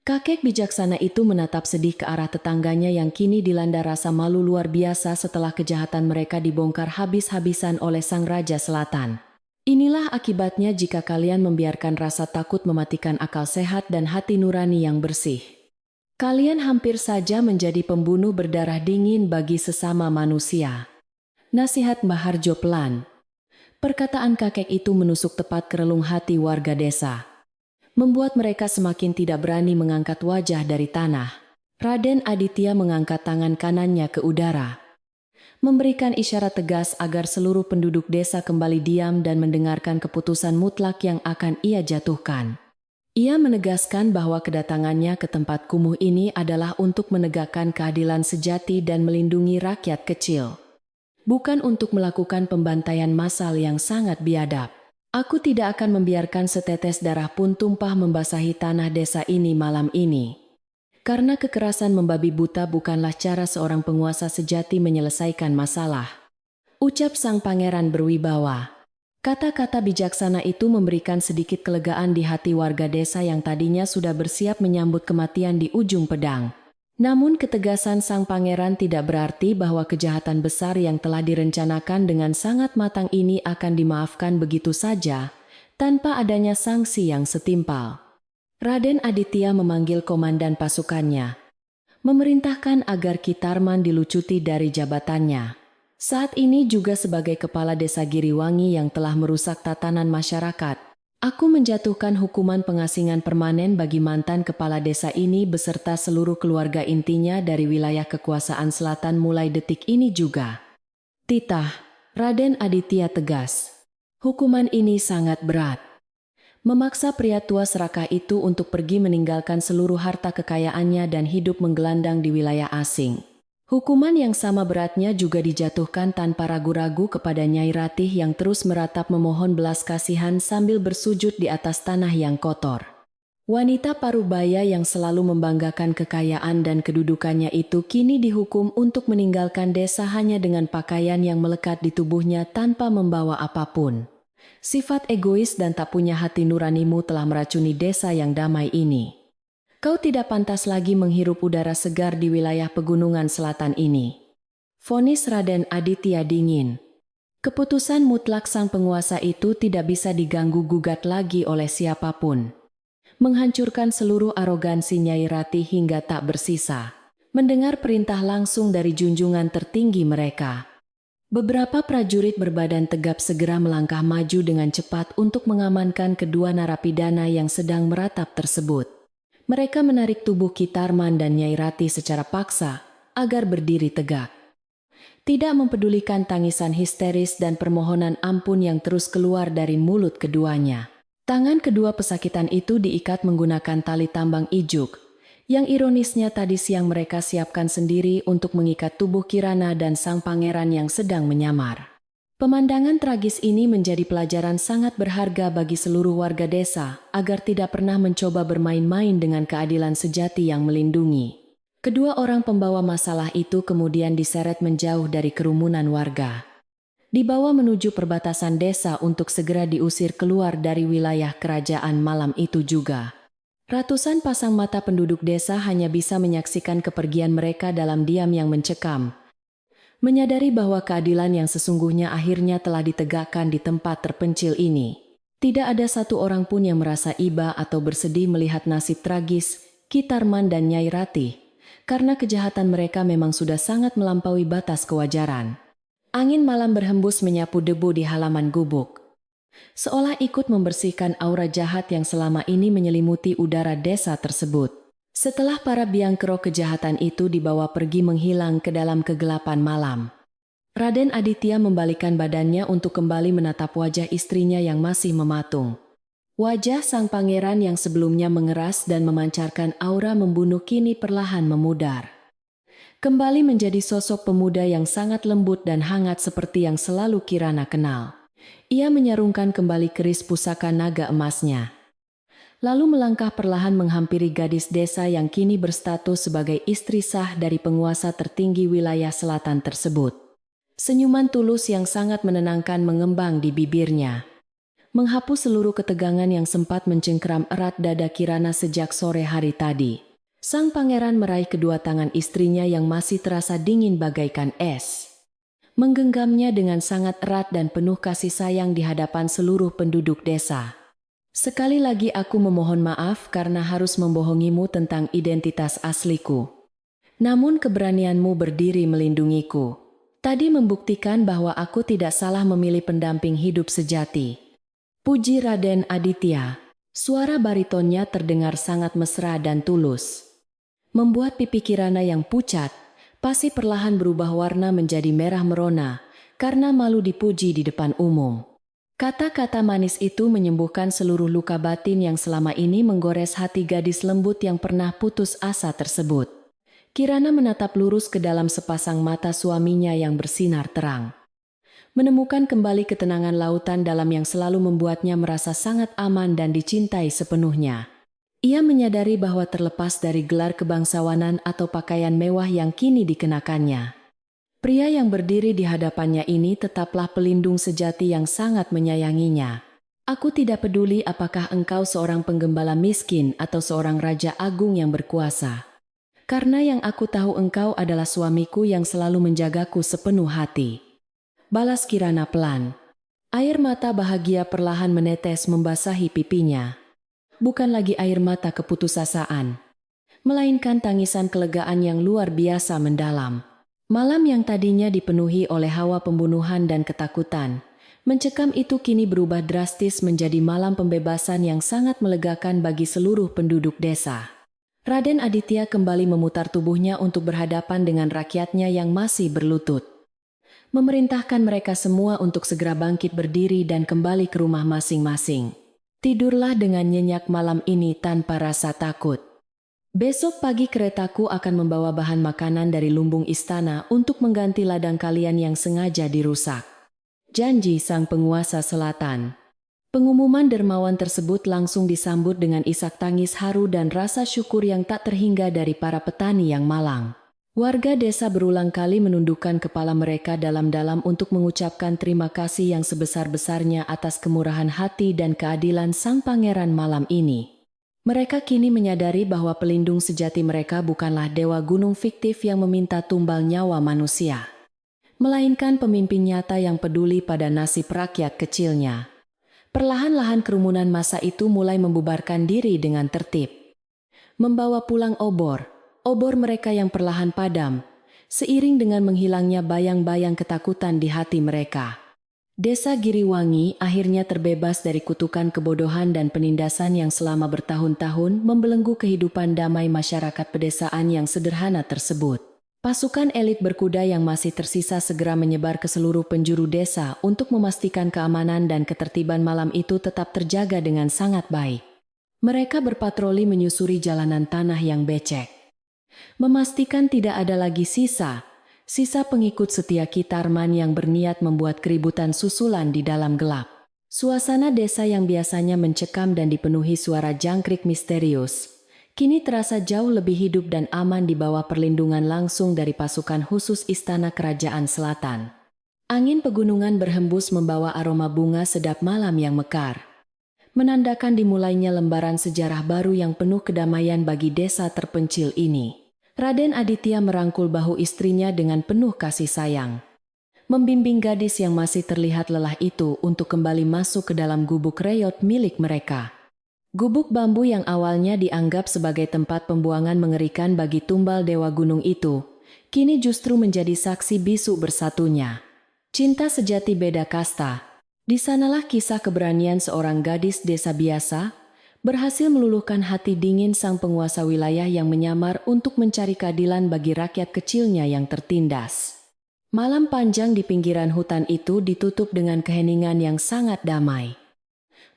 Kakek bijaksana itu menatap sedih ke arah tetangganya yang kini dilanda rasa malu luar biasa setelah kejahatan mereka dibongkar habis-habisan oleh Sang Raja Selatan. Inilah akibatnya jika kalian membiarkan rasa takut mematikan akal sehat dan hati nurani yang bersih. Kalian hampir saja menjadi pembunuh berdarah dingin bagi sesama manusia. Nasihat Mbah Harjo pelan. Perkataan kakek itu menusuk tepat ke relung hati warga desa, membuat mereka semakin tidak berani mengangkat wajah dari tanah. Raden Aditya mengangkat tangan kanannya ke udara, memberikan isyarat tegas agar seluruh penduduk desa kembali diam dan mendengarkan keputusan mutlak yang akan ia jatuhkan. Ia menegaskan bahwa kedatangannya ke tempat kumuh ini adalah untuk menegakkan keadilan sejati dan melindungi rakyat kecil, bukan untuk melakukan pembantaian massal yang sangat biadab. Aku tidak akan membiarkan setetes darah pun tumpah membasahi tanah desa ini malam ini. Karena kekerasan membabi buta bukanlah cara seorang penguasa sejati menyelesaikan masalah, ucap sang pangeran berwibawa. Kata-kata bijaksana itu memberikan sedikit kelegaan di hati warga desa yang tadinya sudah bersiap menyambut kematian di ujung pedang. Namun ketegasan sang pangeran tidak berarti bahwa kejahatan besar yang telah direncanakan dengan sangat matang ini akan dimaafkan begitu saja, tanpa adanya sanksi yang setimpal. Raden Aditya memanggil komandan pasukannya, memerintahkan agar Kitarman dilucuti dari jabatannya. Saat ini juga sebagai kepala desa Giriwangi yang telah merusak tatanan masyarakat, aku menjatuhkan hukuman pengasingan permanen bagi mantan kepala desa ini beserta seluruh keluarga intinya dari wilayah kekuasaan selatan mulai detik ini juga. Titah, Raden Aditya tegas. Hukuman ini sangat berat. Memaksa pria tua serakah itu untuk pergi meninggalkan seluruh harta kekayaannya dan hidup menggelandang di wilayah asing. Hukuman yang sama beratnya juga dijatuhkan tanpa ragu-ragu kepada Nyai Ratih yang terus meratap memohon belas kasihan sambil bersujud di atas tanah yang kotor. Wanita parubaya yang selalu membanggakan kekayaan dan kedudukannya itu kini dihukum untuk meninggalkan desa hanya dengan pakaian yang melekat di tubuhnya tanpa membawa apapun. Sifat egois dan tak punya hati nuranimu telah meracuni desa yang damai ini. Kau tidak pantas lagi menghirup udara segar di wilayah pegunungan selatan ini. Vonis Raden Aditya dingin. Keputusan mutlak sang penguasa itu tidak bisa diganggu-gugat lagi oleh siapapun. Menghancurkan seluruh arogansi Nyai Ratih hingga tak bersisa. Mendengar perintah langsung dari junjungan tertinggi mereka, beberapa prajurit berbadan tegap segera melangkah maju dengan cepat untuk mengamankan kedua narapidana yang sedang meratap tersebut. Mereka menarik tubuh Kitarman dan Nyai Ratih secara paksa agar berdiri tegak. Tidak mempedulikan tangisan histeris dan permohonan ampun yang terus keluar dari mulut keduanya. Tangan kedua pesakitan itu diikat menggunakan tali tambang ijuk, yang ironisnya tadi siang mereka siapkan sendiri untuk mengikat tubuh Kirana dan sang pangeran yang sedang menyamar. Pemandangan tragis ini menjadi pelajaran sangat berharga bagi seluruh warga desa agar tidak pernah mencoba bermain-main dengan keadilan sejati yang melindungi. Kedua orang pembawa masalah itu kemudian diseret menjauh dari kerumunan warga, dibawa menuju perbatasan desa untuk segera diusir keluar dari wilayah kerajaan malam itu juga. Ratusan pasang mata penduduk desa hanya bisa menyaksikan kepergian mereka dalam diam yang mencekam, menyadari bahwa keadilan yang sesungguhnya akhirnya telah ditegakkan di tempat terpencil ini. Tidak ada satu orang pun yang merasa iba atau bersedih melihat nasib tragis Kitarman dan Nyai Ratih, karena kejahatan mereka memang sudah sangat melampaui batas kewajaran. Angin malam berhembus menyapu debu di halaman gubuk, seolah ikut membersihkan aura jahat yang selama ini menyelimuti udara desa tersebut. Setelah para biang kerok kejahatan itu dibawa pergi menghilang ke dalam kegelapan malam, Raden Aditya membalikkan badannya untuk kembali menatap wajah istrinya yang masih mematung. Wajah sang pangeran yang sebelumnya mengeras dan memancarkan aura membunuh kini perlahan memudar, kembali menjadi sosok pemuda yang sangat lembut dan hangat seperti yang selalu Kirana kenal. Ia menyarungkan kembali keris pusaka naga emasnya, lalu melangkah perlahan menghampiri gadis desa yang kini berstatus sebagai istri sah dari penguasa tertinggi wilayah selatan tersebut. Senyuman tulus yang sangat menenangkan mengembang di bibirnya. menghapus seluruh ketegangan yang sempat mencengkeram erat dada Kirana sejak sore hari tadi. Sang pangeran meraih kedua tangan istrinya yang masih terasa dingin bagaikan es. Menggenggamnya dengan sangat erat dan penuh kasih sayang di hadapan seluruh penduduk desa. Sekali lagi aku memohon maaf karena harus membohongimu tentang identitas asliku. Namun keberanianmu berdiri melindungiku. Tadi membuktikan bahwa aku tidak salah memilih pendamping hidup sejati. Puji Raden Aditya. Suara baritonnya terdengar sangat mesra dan tulus. Membuat pipi Kirana yang pucat, pasti perlahan berubah warna menjadi merah merona karena malu dipuji di depan umum. Kata-kata manis itu menyembuhkan seluruh luka batin yang selama ini menggores hati gadis lembut yang pernah putus asa tersebut. Kirana menatap lurus ke dalam sepasang mata suaminya yang bersinar terang. Menemukan kembali ketenangan lautan dalam yang selalu membuatnya merasa sangat aman dan dicintai sepenuhnya. Ia menyadari bahwa terlepas dari gelar kebangsawanan atau pakaian mewah yang kini dikenakannya, pria yang berdiri di hadapannya ini tetaplah pelindung sejati yang sangat menyayanginya. Aku tidak peduli apakah engkau seorang penggembala miskin atau seorang raja agung yang berkuasa. Karena yang aku tahu engkau adalah suamiku yang selalu menjagaku sepenuh hati. Balas Kirana pelan. Air mata bahagia perlahan menetes membasahi pipinya. Bukan lagi air mata keputusasaan, melainkan tangisan kelegaan yang luar biasa mendalam. Malam yang tadinya dipenuhi oleh hawa pembunuhan dan ketakutan, mencekam itu kini berubah drastis menjadi malam pembebasan yang sangat melegakan bagi seluruh penduduk desa. Raden Aditya kembali memutar tubuhnya untuk berhadapan dengan rakyatnya yang masih berlutut. Memerintahkan mereka semua untuk segera bangkit berdiri dan kembali ke rumah masing-masing. Tidurlah dengan nyenyak malam ini tanpa rasa takut. Besok pagi keretaku akan membawa bahan makanan dari lumbung istana untuk mengganti ladang kalian yang sengaja dirusak. Janji sang penguasa selatan. Pengumuman dermawan tersebut langsung disambut dengan isak tangis haru dan rasa syukur yang tak terhingga dari para petani yang malang. Warga desa berulang kali menundukkan kepala mereka dalam-dalam untuk mengucapkan terima kasih yang sebesar-besarnya atas kemurahan hati dan keadilan sang pangeran malam ini. Mereka kini menyadari bahwa pelindung sejati mereka bukanlah dewa gunung fiktif yang meminta tumbal nyawa manusia, melainkan pemimpin nyata yang peduli pada nasib rakyat kecilnya. Perlahan-lahan kerumunan massa itu mulai membubarkan diri dengan tertib. Membawa pulang obor mereka yang perlahan padam, seiring dengan menghilangnya bayang-bayang ketakutan di hati mereka. Desa Giriwangi akhirnya terbebas dari kutukan kebodohan dan penindasan yang selama bertahun-tahun membelenggu kehidupan damai masyarakat pedesaan yang sederhana tersebut. Pasukan elit berkuda yang masih tersisa segera menyebar ke seluruh penjuru desa untuk memastikan keamanan dan ketertiban malam itu tetap terjaga dengan sangat baik. Mereka berpatroli menyusuri jalanan tanah yang becek, memastikan tidak ada lagi sisa pengikut setia Kitarman yang berniat membuat keributan susulan di dalam gelap. Suasana desa yang biasanya mencekam dan dipenuhi suara jangkrik misterius, kini terasa jauh lebih hidup dan aman di bawah perlindungan langsung dari pasukan khusus Istana Kerajaan Selatan. Angin pegunungan berhembus membawa aroma bunga sedap malam yang mekar, menandakan dimulainya lembaran sejarah baru yang penuh kedamaian bagi desa terpencil ini. Raden Aditya merangkul bahu istrinya dengan penuh kasih sayang, membimbing gadis yang masih terlihat lelah itu untuk kembali masuk ke dalam gubuk reyot milik mereka. Gubuk bambu yang awalnya dianggap sebagai tempat pembuangan mengerikan bagi tumbal dewa gunung itu, kini justru menjadi saksi bisu bersatunya. Cinta sejati beda kasta. Di sanalah kisah keberanian seorang gadis desa biasa berhasil meluluhkan hati dingin sang penguasa wilayah yang menyamar untuk mencari keadilan bagi rakyat kecilnya yang tertindas. Malam panjang di pinggiran hutan itu ditutup dengan keheningan yang sangat damai,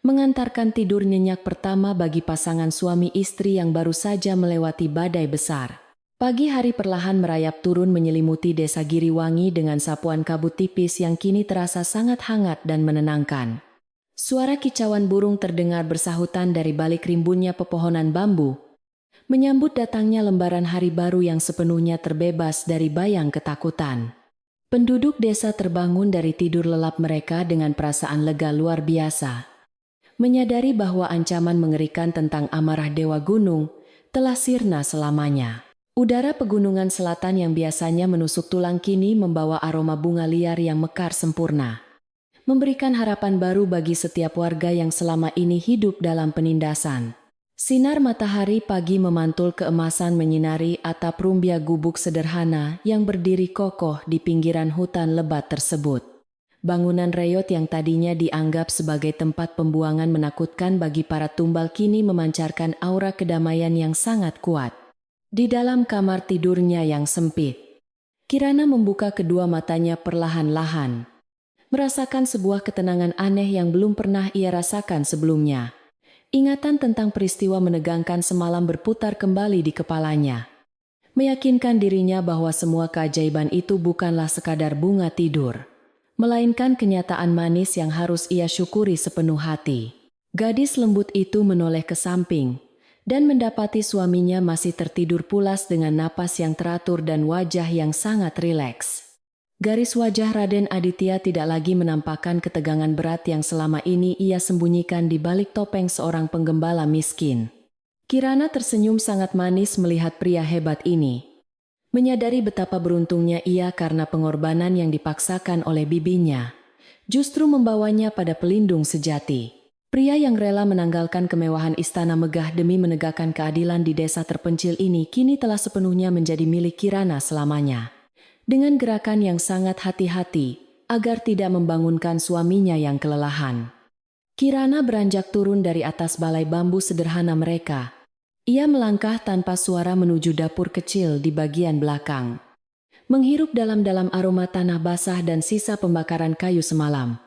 mengantarkan tidur nyenyak pertama bagi pasangan suami istri yang baru saja melewati badai besar. Pagi hari perlahan merayap turun menyelimuti desa Giriwangi dengan sapuan kabut tipis yang kini terasa sangat hangat dan menenangkan. Suara kicauan burung terdengar bersahutan dari balik rimbunnya pepohonan bambu, menyambut datangnya lembaran hari baru yang sepenuhnya terbebas dari bayang ketakutan. Penduduk desa terbangun dari tidur lelap mereka dengan perasaan lega luar biasa. menyadari bahwa ancaman mengerikan tentang amarah Dewa Gunung telah sirna selamanya. Udara pegunungan selatan yang biasanya menusuk tulang kini membawa aroma bunga liar yang mekar sempurna, memberikan harapan baru bagi setiap warga yang selama ini hidup dalam penindasan. Sinar matahari pagi memantul keemasan menyinari atap rumbia gubuk sederhana yang berdiri kokoh di pinggiran hutan lebat tersebut. Bangunan reyot yang tadinya dianggap sebagai tempat pembuangan menakutkan bagi para tumbal kini memancarkan aura kedamaian yang sangat kuat. Di dalam kamar tidurnya yang sempit, Kirana membuka kedua matanya perlahan-lahan, merasakan sebuah ketenangan aneh yang belum pernah ia rasakan sebelumnya. Ingatan tentang peristiwa menegangkan semalam berputar kembali di kepalanya, meyakinkan dirinya bahwa semua keajaiban itu bukanlah sekadar bunga tidur, melainkan kenyataan manis yang harus ia syukuri sepenuh hati. Gadis lembut itu menoleh ke samping dan mendapati suaminya masih tertidur pulas dengan napas yang teratur dan wajah yang sangat rileks. Garis wajah Raden Aditya tidak lagi menampakkan ketegangan berat yang selama ini ia sembunyikan di balik topeng seorang penggembala miskin. Kirana tersenyum sangat manis melihat pria hebat ini, menyadari betapa beruntungnya ia karena pengorbanan yang dipaksakan oleh bibinya justru membawanya pada pelindung sejati. Pria yang rela menanggalkan kemewahan istana megah demi menegakkan keadilan di desa terpencil ini kini telah sepenuhnya menjadi milik Kirana selamanya. Dengan gerakan yang sangat hati-hati, agar tidak membangunkan suaminya yang kelelahan, Kirana beranjak turun dari atas balai bambu sederhana mereka. Ia melangkah tanpa suara menuju dapur kecil di bagian belakang, menghirup dalam-dalam aroma tanah basah dan sisa pembakaran kayu semalam.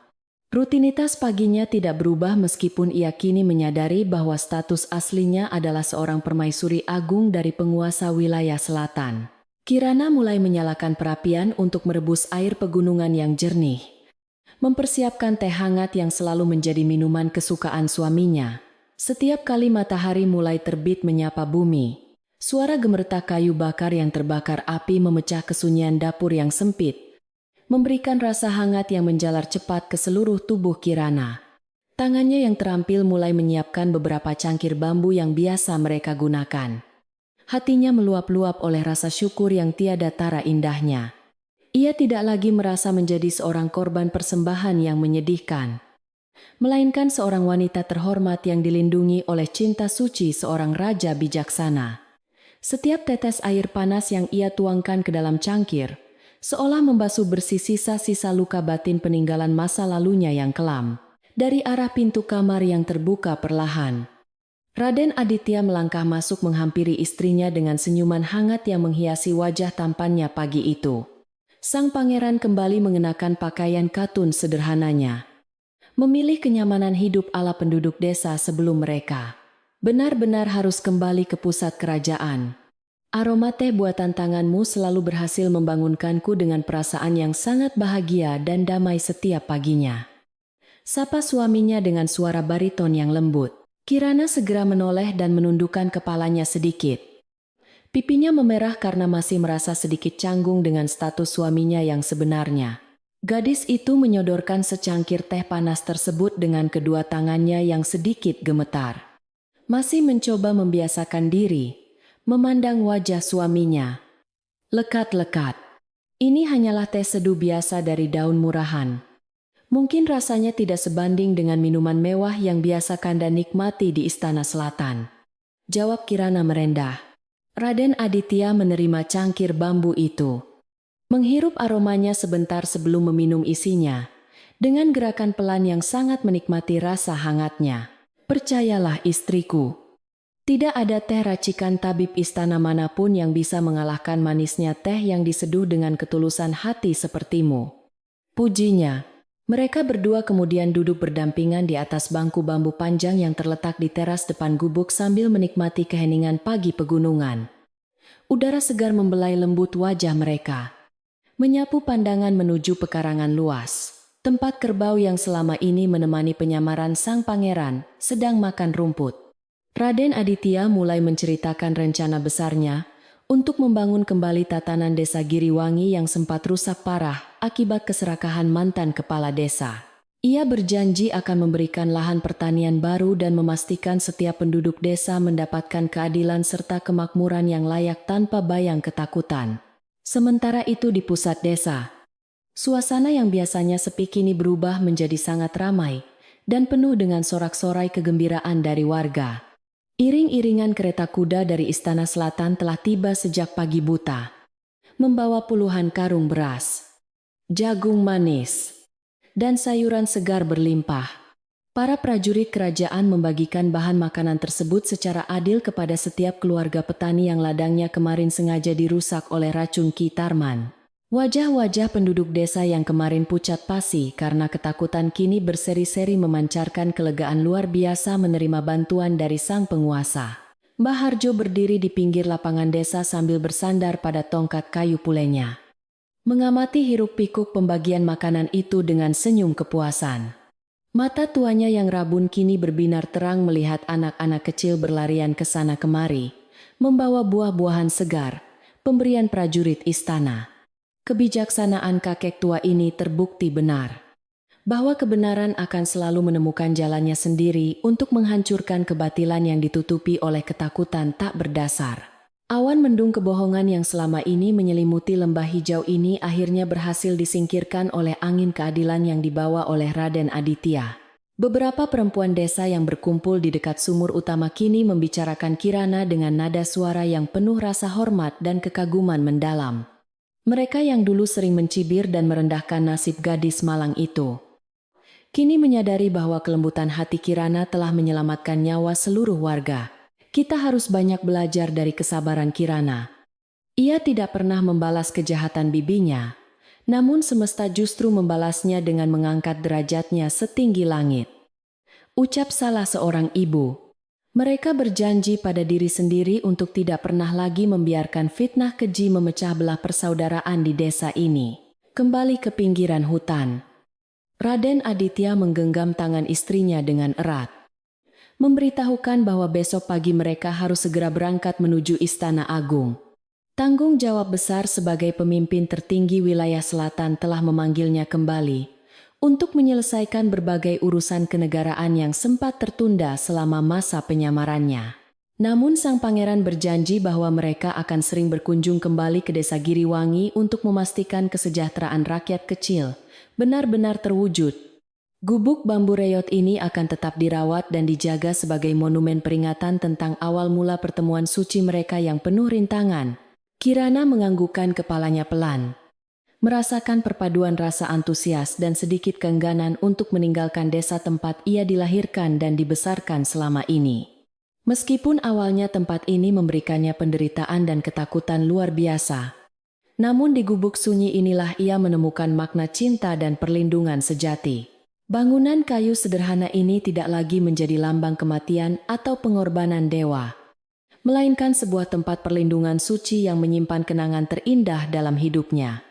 Rutinitas paginya tidak berubah meskipun ia kini menyadari bahwa status aslinya adalah seorang permaisuri agung dari penguasa wilayah selatan. Kirana mulai menyalakan perapian untuk merebus air pegunungan yang jernih, mempersiapkan teh hangat yang selalu menjadi minuman kesukaan suaminya. Setiap kali matahari mulai terbit menyapa bumi, suara gemertak kayu bakar yang terbakar api memecah kesunyian dapur yang sempit, memberikan rasa hangat yang menjalar cepat ke seluruh tubuh Kirana. Tangannya yang terampil mulai menyiapkan beberapa cangkir bambu yang biasa mereka gunakan. Hatinya meluap-luap oleh rasa syukur yang tiada tara indahnya. Ia tidak lagi merasa menjadi seorang korban persembahan yang menyedihkan, melainkan seorang wanita terhormat yang dilindungi oleh cinta suci seorang raja bijaksana. Setiap tetes air panas yang ia tuangkan ke dalam cangkir, seolah membasuh bersih sisa-sisa luka batin peninggalan masa lalunya yang kelam. Dari arah pintu kamar yang terbuka perlahan, Raden Aditya melangkah masuk menghampiri istrinya dengan senyuman hangat yang menghiasi wajah tampannya pagi itu. Sang pangeran kembali mengenakan pakaian katun sederhananya, memilih kenyamanan hidup ala penduduk desa sebelum mereka benar-benar harus kembali ke pusat kerajaan. Aroma teh buatan tanganmu selalu berhasil membangunkanku dengan perasaan yang sangat bahagia dan damai setiap paginya. Sapa suaminya dengan suara bariton yang lembut. Kirana segera menoleh dan menundukkan kepalanya sedikit. Pipinya memerah karena masih merasa sedikit canggung dengan status suaminya yang sebenarnya. Gadis itu menyodorkan secangkir teh panas tersebut dengan kedua tangannya yang sedikit gemetar. Masih mencoba membiasakan diri, memandang wajah suaminya. Lekat-lekat. Ini hanyalah teh seduh biasa dari daun murahan. Mungkin rasanya tidak sebanding dengan minuman mewah yang biasa Kanda nikmati di Istana Selatan, jawab Kirana merendah. Raden Aditya menerima cangkir bambu itu, menghirup aromanya sebentar sebelum meminum isinya, dengan gerakan pelan yang sangat menikmati rasa hangatnya. Percayalah istriku, tidak ada teh racikan tabib istana manapun yang bisa mengalahkan manisnya teh yang diseduh dengan ketulusan hati sepertimu, pujinya. Mereka berdua kemudian duduk berdampingan di atas bangku bambu panjang yang terletak di teras depan gubuk sambil menikmati keheningan pagi pegunungan. Udara segar membelai lembut wajah mereka, menyapu pandangan menuju pekarangan luas, tempat kerbau yang selama ini menemani penyamaran sang pangeran sedang makan rumput. Raden Aditya mulai menceritakan rencana besarnya untuk membangun kembali tatanan desa Giriwangi yang sempat rusak parah akibat keserakahan mantan kepala desa. Ia berjanji akan memberikan lahan pertanian baru dan memastikan setiap penduduk desa mendapatkan keadilan serta kemakmuran yang layak tanpa bayang ketakutan. Sementara itu di pusat desa, suasana yang biasanya sepi kini berubah menjadi sangat ramai dan penuh dengan sorak-sorai kegembiraan dari warga. Iring-iringan kereta kuda dari Istana Selatan telah tiba sejak pagi buta, membawa puluhan karung beras, jagung manis, dan sayuran segar berlimpah. Para prajurit kerajaan membagikan bahan makanan tersebut secara adil kepada setiap keluarga petani yang ladangnya kemarin sengaja dirusak oleh racun Ki Tarman. Wajah-wajah penduduk desa yang kemarin pucat pasi karena ketakutan kini berseri-seri memancarkan kelegaan luar biasa menerima bantuan dari sang penguasa. Mbah Harjo berdiri di pinggir lapangan desa sambil bersandar pada tongkat kayu pulenya, mengamati hiruk-pikuk pembagian makanan itu dengan senyum kepuasan. Mata tuanya yang rabun kini berbinar terang melihat anak-anak kecil berlarian ke sana kemari, membawa buah-buahan segar, pemberian prajurit istana. Kebijaksanaan kakek tua ini terbukti benar, bahwa kebenaran akan selalu menemukan jalannya sendiri untuk menghancurkan kebatilan yang ditutupi oleh ketakutan tak berdasar. Awan mendung kebohongan yang selama ini menyelimuti lembah hijau ini akhirnya berhasil disingkirkan oleh angin keadilan yang dibawa oleh Raden Aditya. Beberapa perempuan desa yang berkumpul di dekat sumur utama kini membicarakan Kirana dengan nada suara yang penuh rasa hormat dan kekaguman mendalam. Mereka yang dulu sering mencibir dan merendahkan nasib gadis malang itu, kini menyadari bahwa kelembutan hati Kirana telah menyelamatkan nyawa seluruh warga. Kita harus banyak belajar dari kesabaran Kirana. Ia tidak pernah membalas kejahatan bibinya, namun semesta justru membalasnya dengan mengangkat derajatnya setinggi langit. Ucap salah seorang ibu. Mereka berjanji pada diri sendiri untuk tidak pernah lagi membiarkan fitnah keji memecah belah persaudaraan di desa ini. Kembali ke pinggiran hutan, Raden Aditya menggenggam tangan istrinya dengan erat, memberitahukan bahwa besok pagi mereka harus segera berangkat menuju Istana Agung. Tanggung jawab besar sebagai pemimpin tertinggi wilayah selatan telah memanggilnya kembali untuk menyelesaikan berbagai urusan kenegaraan yang sempat tertunda selama masa penyamarannya. Namun sang pangeran berjanji bahwa mereka akan sering berkunjung kembali ke desa Giriwangi untuk memastikan kesejahteraan rakyat kecil benar-benar terwujud. Gubuk bambu reyot ini akan tetap dirawat dan dijaga sebagai monumen peringatan tentang awal mula pertemuan suci mereka yang penuh rintangan. Kirana menganggukkan kepalanya pelan, merasakan perpaduan rasa antusias dan sedikit keengganan untuk meninggalkan desa tempat ia dilahirkan dan dibesarkan selama ini. Meskipun awalnya tempat ini memberikannya penderitaan dan ketakutan luar biasa, namun di gubuk sunyi inilah ia menemukan makna cinta dan perlindungan sejati. Bangunan kayu sederhana ini tidak lagi menjadi lambang kematian atau pengorbanan dewa, melainkan sebuah tempat perlindungan suci yang menyimpan kenangan terindah dalam hidupnya.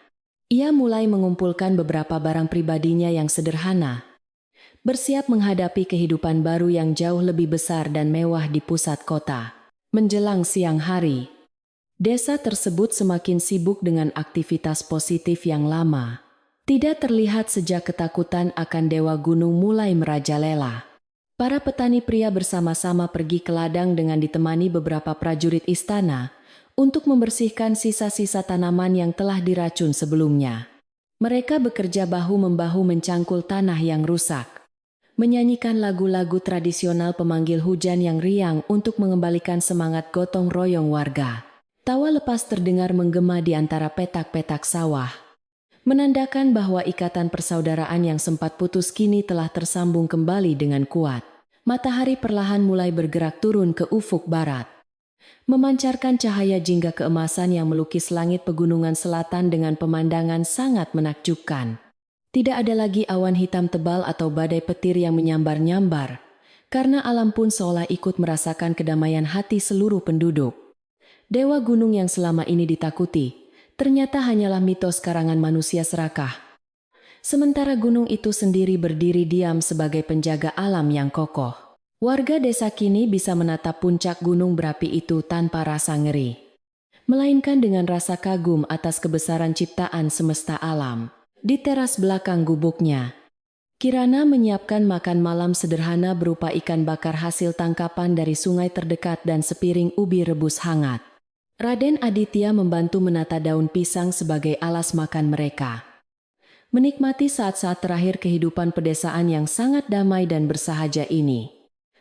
Ia mulai mengumpulkan beberapa barang pribadinya yang sederhana, bersiap menghadapi kehidupan baru yang jauh lebih besar dan mewah di pusat kota. Menjelang siang hari, desa tersebut semakin sibuk dengan aktivitas positif yang lama tidak terlihat sejak ketakutan akan Dewa Gunung mulai merajalela. Para petani pria bersama-sama pergi ke ladang dengan ditemani beberapa prajurit istana untuk membersihkan sisa-sisa tanaman yang telah diracun sebelumnya. Mereka bekerja bahu-membahu mencangkul tanah yang rusak, menyanyikan lagu-lagu tradisional pemanggil hujan yang riang untuk mengembalikan semangat gotong royong warga. Tawa lepas terdengar menggema di antara petak-petak sawah, menandakan bahwa ikatan persaudaraan yang sempat putus kini telah tersambung kembali dengan kuat. Matahari perlahan mulai bergerak turun ke ufuk barat, memancarkan cahaya jingga keemasan yang melukis langit pegunungan selatan dengan pemandangan sangat menakjubkan. Tidak ada lagi awan hitam tebal atau badai petir yang menyambar-nyambar, karena alam pun seolah ikut merasakan kedamaian hati seluruh penduduk. Dewa gunung yang selama ini ditakuti ternyata hanyalah mitos karangan manusia serakah. Sementara gunung itu sendiri berdiri diam sebagai penjaga alam yang kokoh. Warga desa kini bisa menatap puncak gunung berapi itu tanpa rasa ngeri, melainkan dengan rasa kagum atas kebesaran ciptaan semesta alam. Di teras belakang gubuknya, Kirana menyiapkan makan malam sederhana berupa ikan bakar hasil tangkapan dari sungai terdekat dan sepiring ubi rebus hangat. Raden Aditya membantu menata daun pisang sebagai alas makan mereka. Menikmati saat-saat terakhir kehidupan pedesaan yang sangat damai dan bersahaja ini.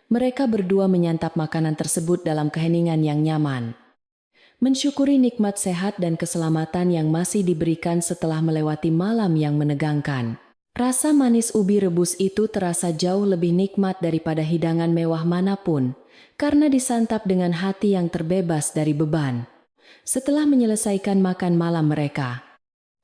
Mereka berdua menyantap makanan tersebut dalam keheningan yang nyaman. Mensyukuri nikmat sehat dan keselamatan yang masih diberikan setelah melewati malam yang menegangkan. Rasa manis ubi rebus itu terasa jauh lebih nikmat daripada hidangan mewah manapun, karena disantap dengan hati yang terbebas dari beban. Setelah menyelesaikan makan malam mereka,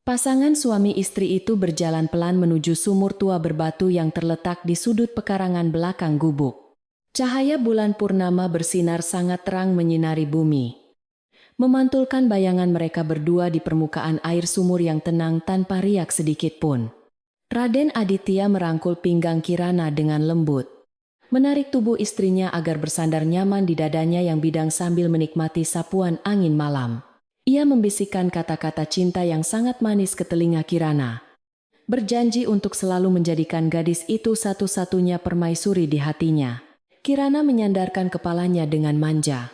pasangan suami istri itu berjalan pelan menuju sumur tua berbatu yang terletak di sudut pekarangan belakang gubuk. Cahaya bulan purnama bersinar sangat terang menyinari bumi, memantulkan bayangan mereka berdua di permukaan air sumur yang tenang tanpa riak sedikit pun. Raden Aditya merangkul pinggang Kirana dengan lembut, menarik tubuh istrinya agar bersandar nyaman di dadanya yang bidang sambil menikmati sapuan angin malam. Ia membisikkan kata-kata cinta yang sangat manis ke telinga Kirana, berjanji untuk selalu menjadikan gadis itu satu-satunya permaisuri di hatinya. Kirana menyandarkan kepalanya dengan manja,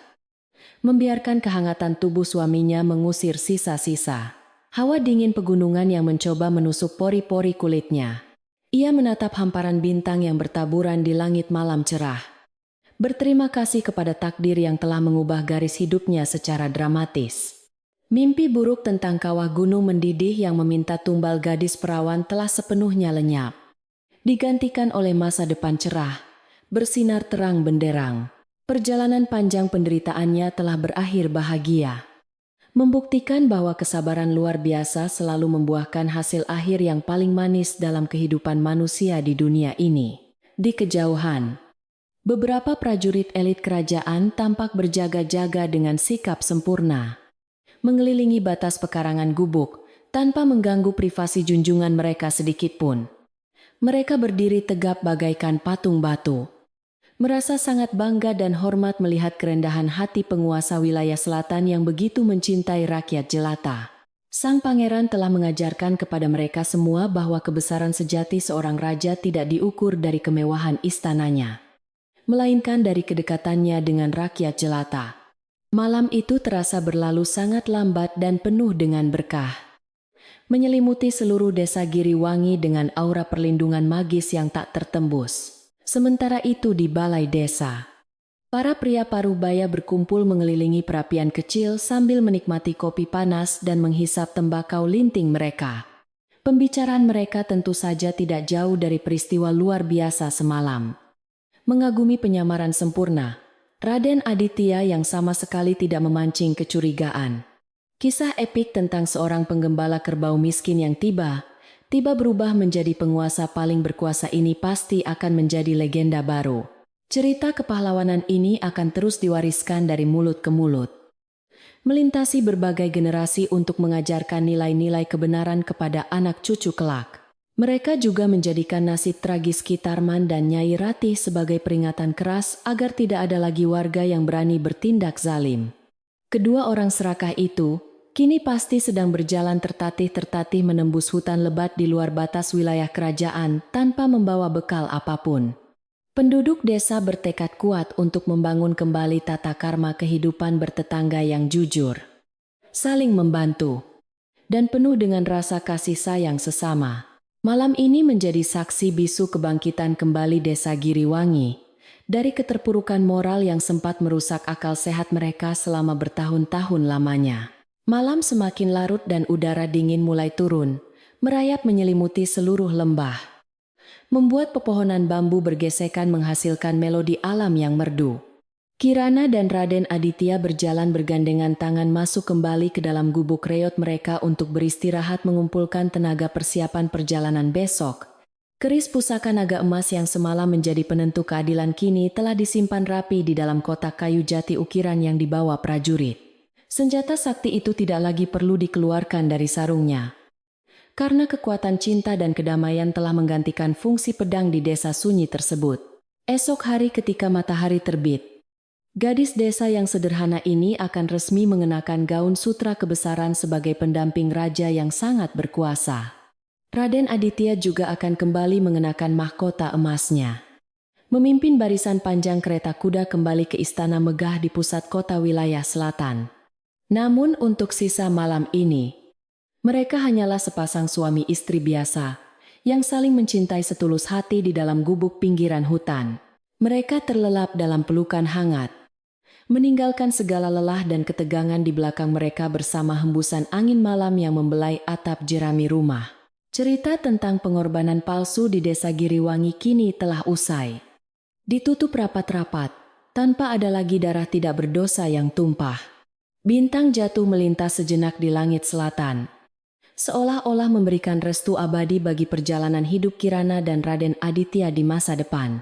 membiarkan kehangatan tubuh suaminya mengusir sisa-sisa hawa dingin pegunungan yang mencoba menusuk pori-pori kulitnya. Ia menatap hamparan bintang yang bertaburan di langit malam cerah. Berterima kasih kepada takdir yang telah mengubah garis hidupnya secara dramatis. Mimpi buruk tentang kawah gunung mendidih yang meminta tumbal gadis perawan telah sepenuhnya lenyap, digantikan oleh masa depan cerah, bersinar terang benderang. Perjalanan panjang penderitaannya telah berakhir bahagia, membuktikan bahwa kesabaran luar biasa selalu membuahkan hasil akhir yang paling manis dalam kehidupan manusia di dunia ini. Di kejauhan, beberapa prajurit elit kerajaan tampak berjaga-jaga dengan sikap sempurna, mengelilingi batas pekarangan gubuk tanpa mengganggu privasi junjungan mereka sedikit pun. Mereka berdiri tegap bagaikan patung batu, merasa sangat bangga dan hormat melihat kerendahan hati penguasa wilayah selatan yang begitu mencintai rakyat jelata. Sang pangeran telah mengajarkan kepada mereka semua bahwa kebesaran sejati seorang raja tidak diukur dari kemewahan istananya, melainkan dari kedekatannya dengan rakyat jelata. Malam itu terasa berlalu sangat lambat dan penuh dengan berkah, menyelimuti seluruh desa Giriwangi dengan aura perlindungan magis yang tak tertembus. Sementara itu di balai desa, para pria parubaya berkumpul mengelilingi perapian kecil sambil menikmati kopi panas dan menghisap tembakau linting mereka. Pembicaraan mereka tentu saja tidak jauh dari peristiwa luar biasa semalam. Mengagumi penyamaran sempurna Raden Aditya yang sama sekali tidak memancing kecurigaan. Kisah epik tentang seorang penggembala kerbau miskin yang tiba berubah menjadi penguasa paling berkuasa ini pasti akan menjadi legenda baru. Cerita kepahlawanan ini akan terus diwariskan dari mulut ke mulut, melintasi berbagai generasi untuk mengajarkan nilai-nilai kebenaran kepada anak cucu kelak. Mereka juga menjadikan nasib tragis Ki Tarman dan Nyai Ratih sebagai peringatan keras agar tidak ada lagi warga yang berani bertindak zalim. Kedua orang serakah itu kini pasti sedang berjalan tertatih-tertatih menembus hutan lebat di luar batas wilayah kerajaan tanpa membawa bekal apapun. Penduduk desa bertekad kuat untuk membangun kembali tata karma kehidupan bertetangga yang jujur, saling membantu, dan penuh dengan rasa kasih sayang sesama. Malam ini menjadi saksi bisu kebangkitan kembali desa Giriwangi dari keterpurukan moral yang sempat merusak akal sehat mereka selama bertahun-tahun lamanya. Malam semakin larut dan udara dingin mulai turun, merayap menyelimuti seluruh lembah, membuat pepohonan bambu bergesekan menghasilkan melodi alam yang merdu. Kirana dan Raden Aditya berjalan bergandengan tangan masuk kembali ke dalam gubuk reot mereka untuk beristirahat mengumpulkan tenaga persiapan perjalanan besok. Keris pusaka naga emas yang semalam menjadi penentu keadilan kini telah disimpan rapi di dalam kotak kayu jati ukiran yang dibawa prajurit. Senjata sakti itu tidak lagi perlu dikeluarkan dari sarungnya, karena kekuatan cinta dan kedamaian telah menggantikan fungsi pedang di desa sunyi tersebut. Esok hari ketika matahari terbit, gadis desa yang sederhana ini akan resmi mengenakan gaun sutra kebesaran sebagai pendamping raja yang sangat berkuasa. Raden Aditya juga akan kembali mengenakan mahkota emasnya. Memimpin barisan panjang kereta kuda kembali ke istana megah di pusat kota wilayah selatan. Namun untuk sisa malam ini, mereka hanyalah sepasang suami istri biasa yang saling mencintai setulus hati di dalam gubuk pinggiran hutan. Mereka terlelap dalam pelukan hangat, meninggalkan segala lelah dan ketegangan di belakang mereka bersama hembusan angin malam yang membelai atap jerami rumah. Cerita tentang pengorbanan palsu di desa Giriwangi kini telah usai. Ditutup rapat-rapat, tanpa ada lagi darah tidak berdosa yang tumpah. Bintang jatuh melintas sejenak di langit selatan, seolah-olah memberikan restu abadi bagi perjalanan hidup Kirana dan Raden Aditya di masa depan.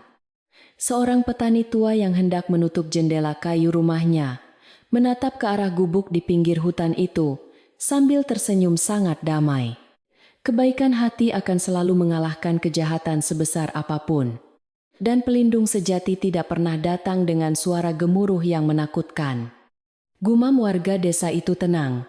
Seorang petani tua yang hendak menutup jendela kayu rumahnya, menatap ke arah gubuk di pinggir hutan itu, sambil tersenyum sangat damai. Kebaikan hati akan selalu mengalahkan kejahatan sebesar apapun. Dan pelindung sejati tidak pernah datang dengan suara gemuruh yang menakutkan. Gumam warga desa itu tenang.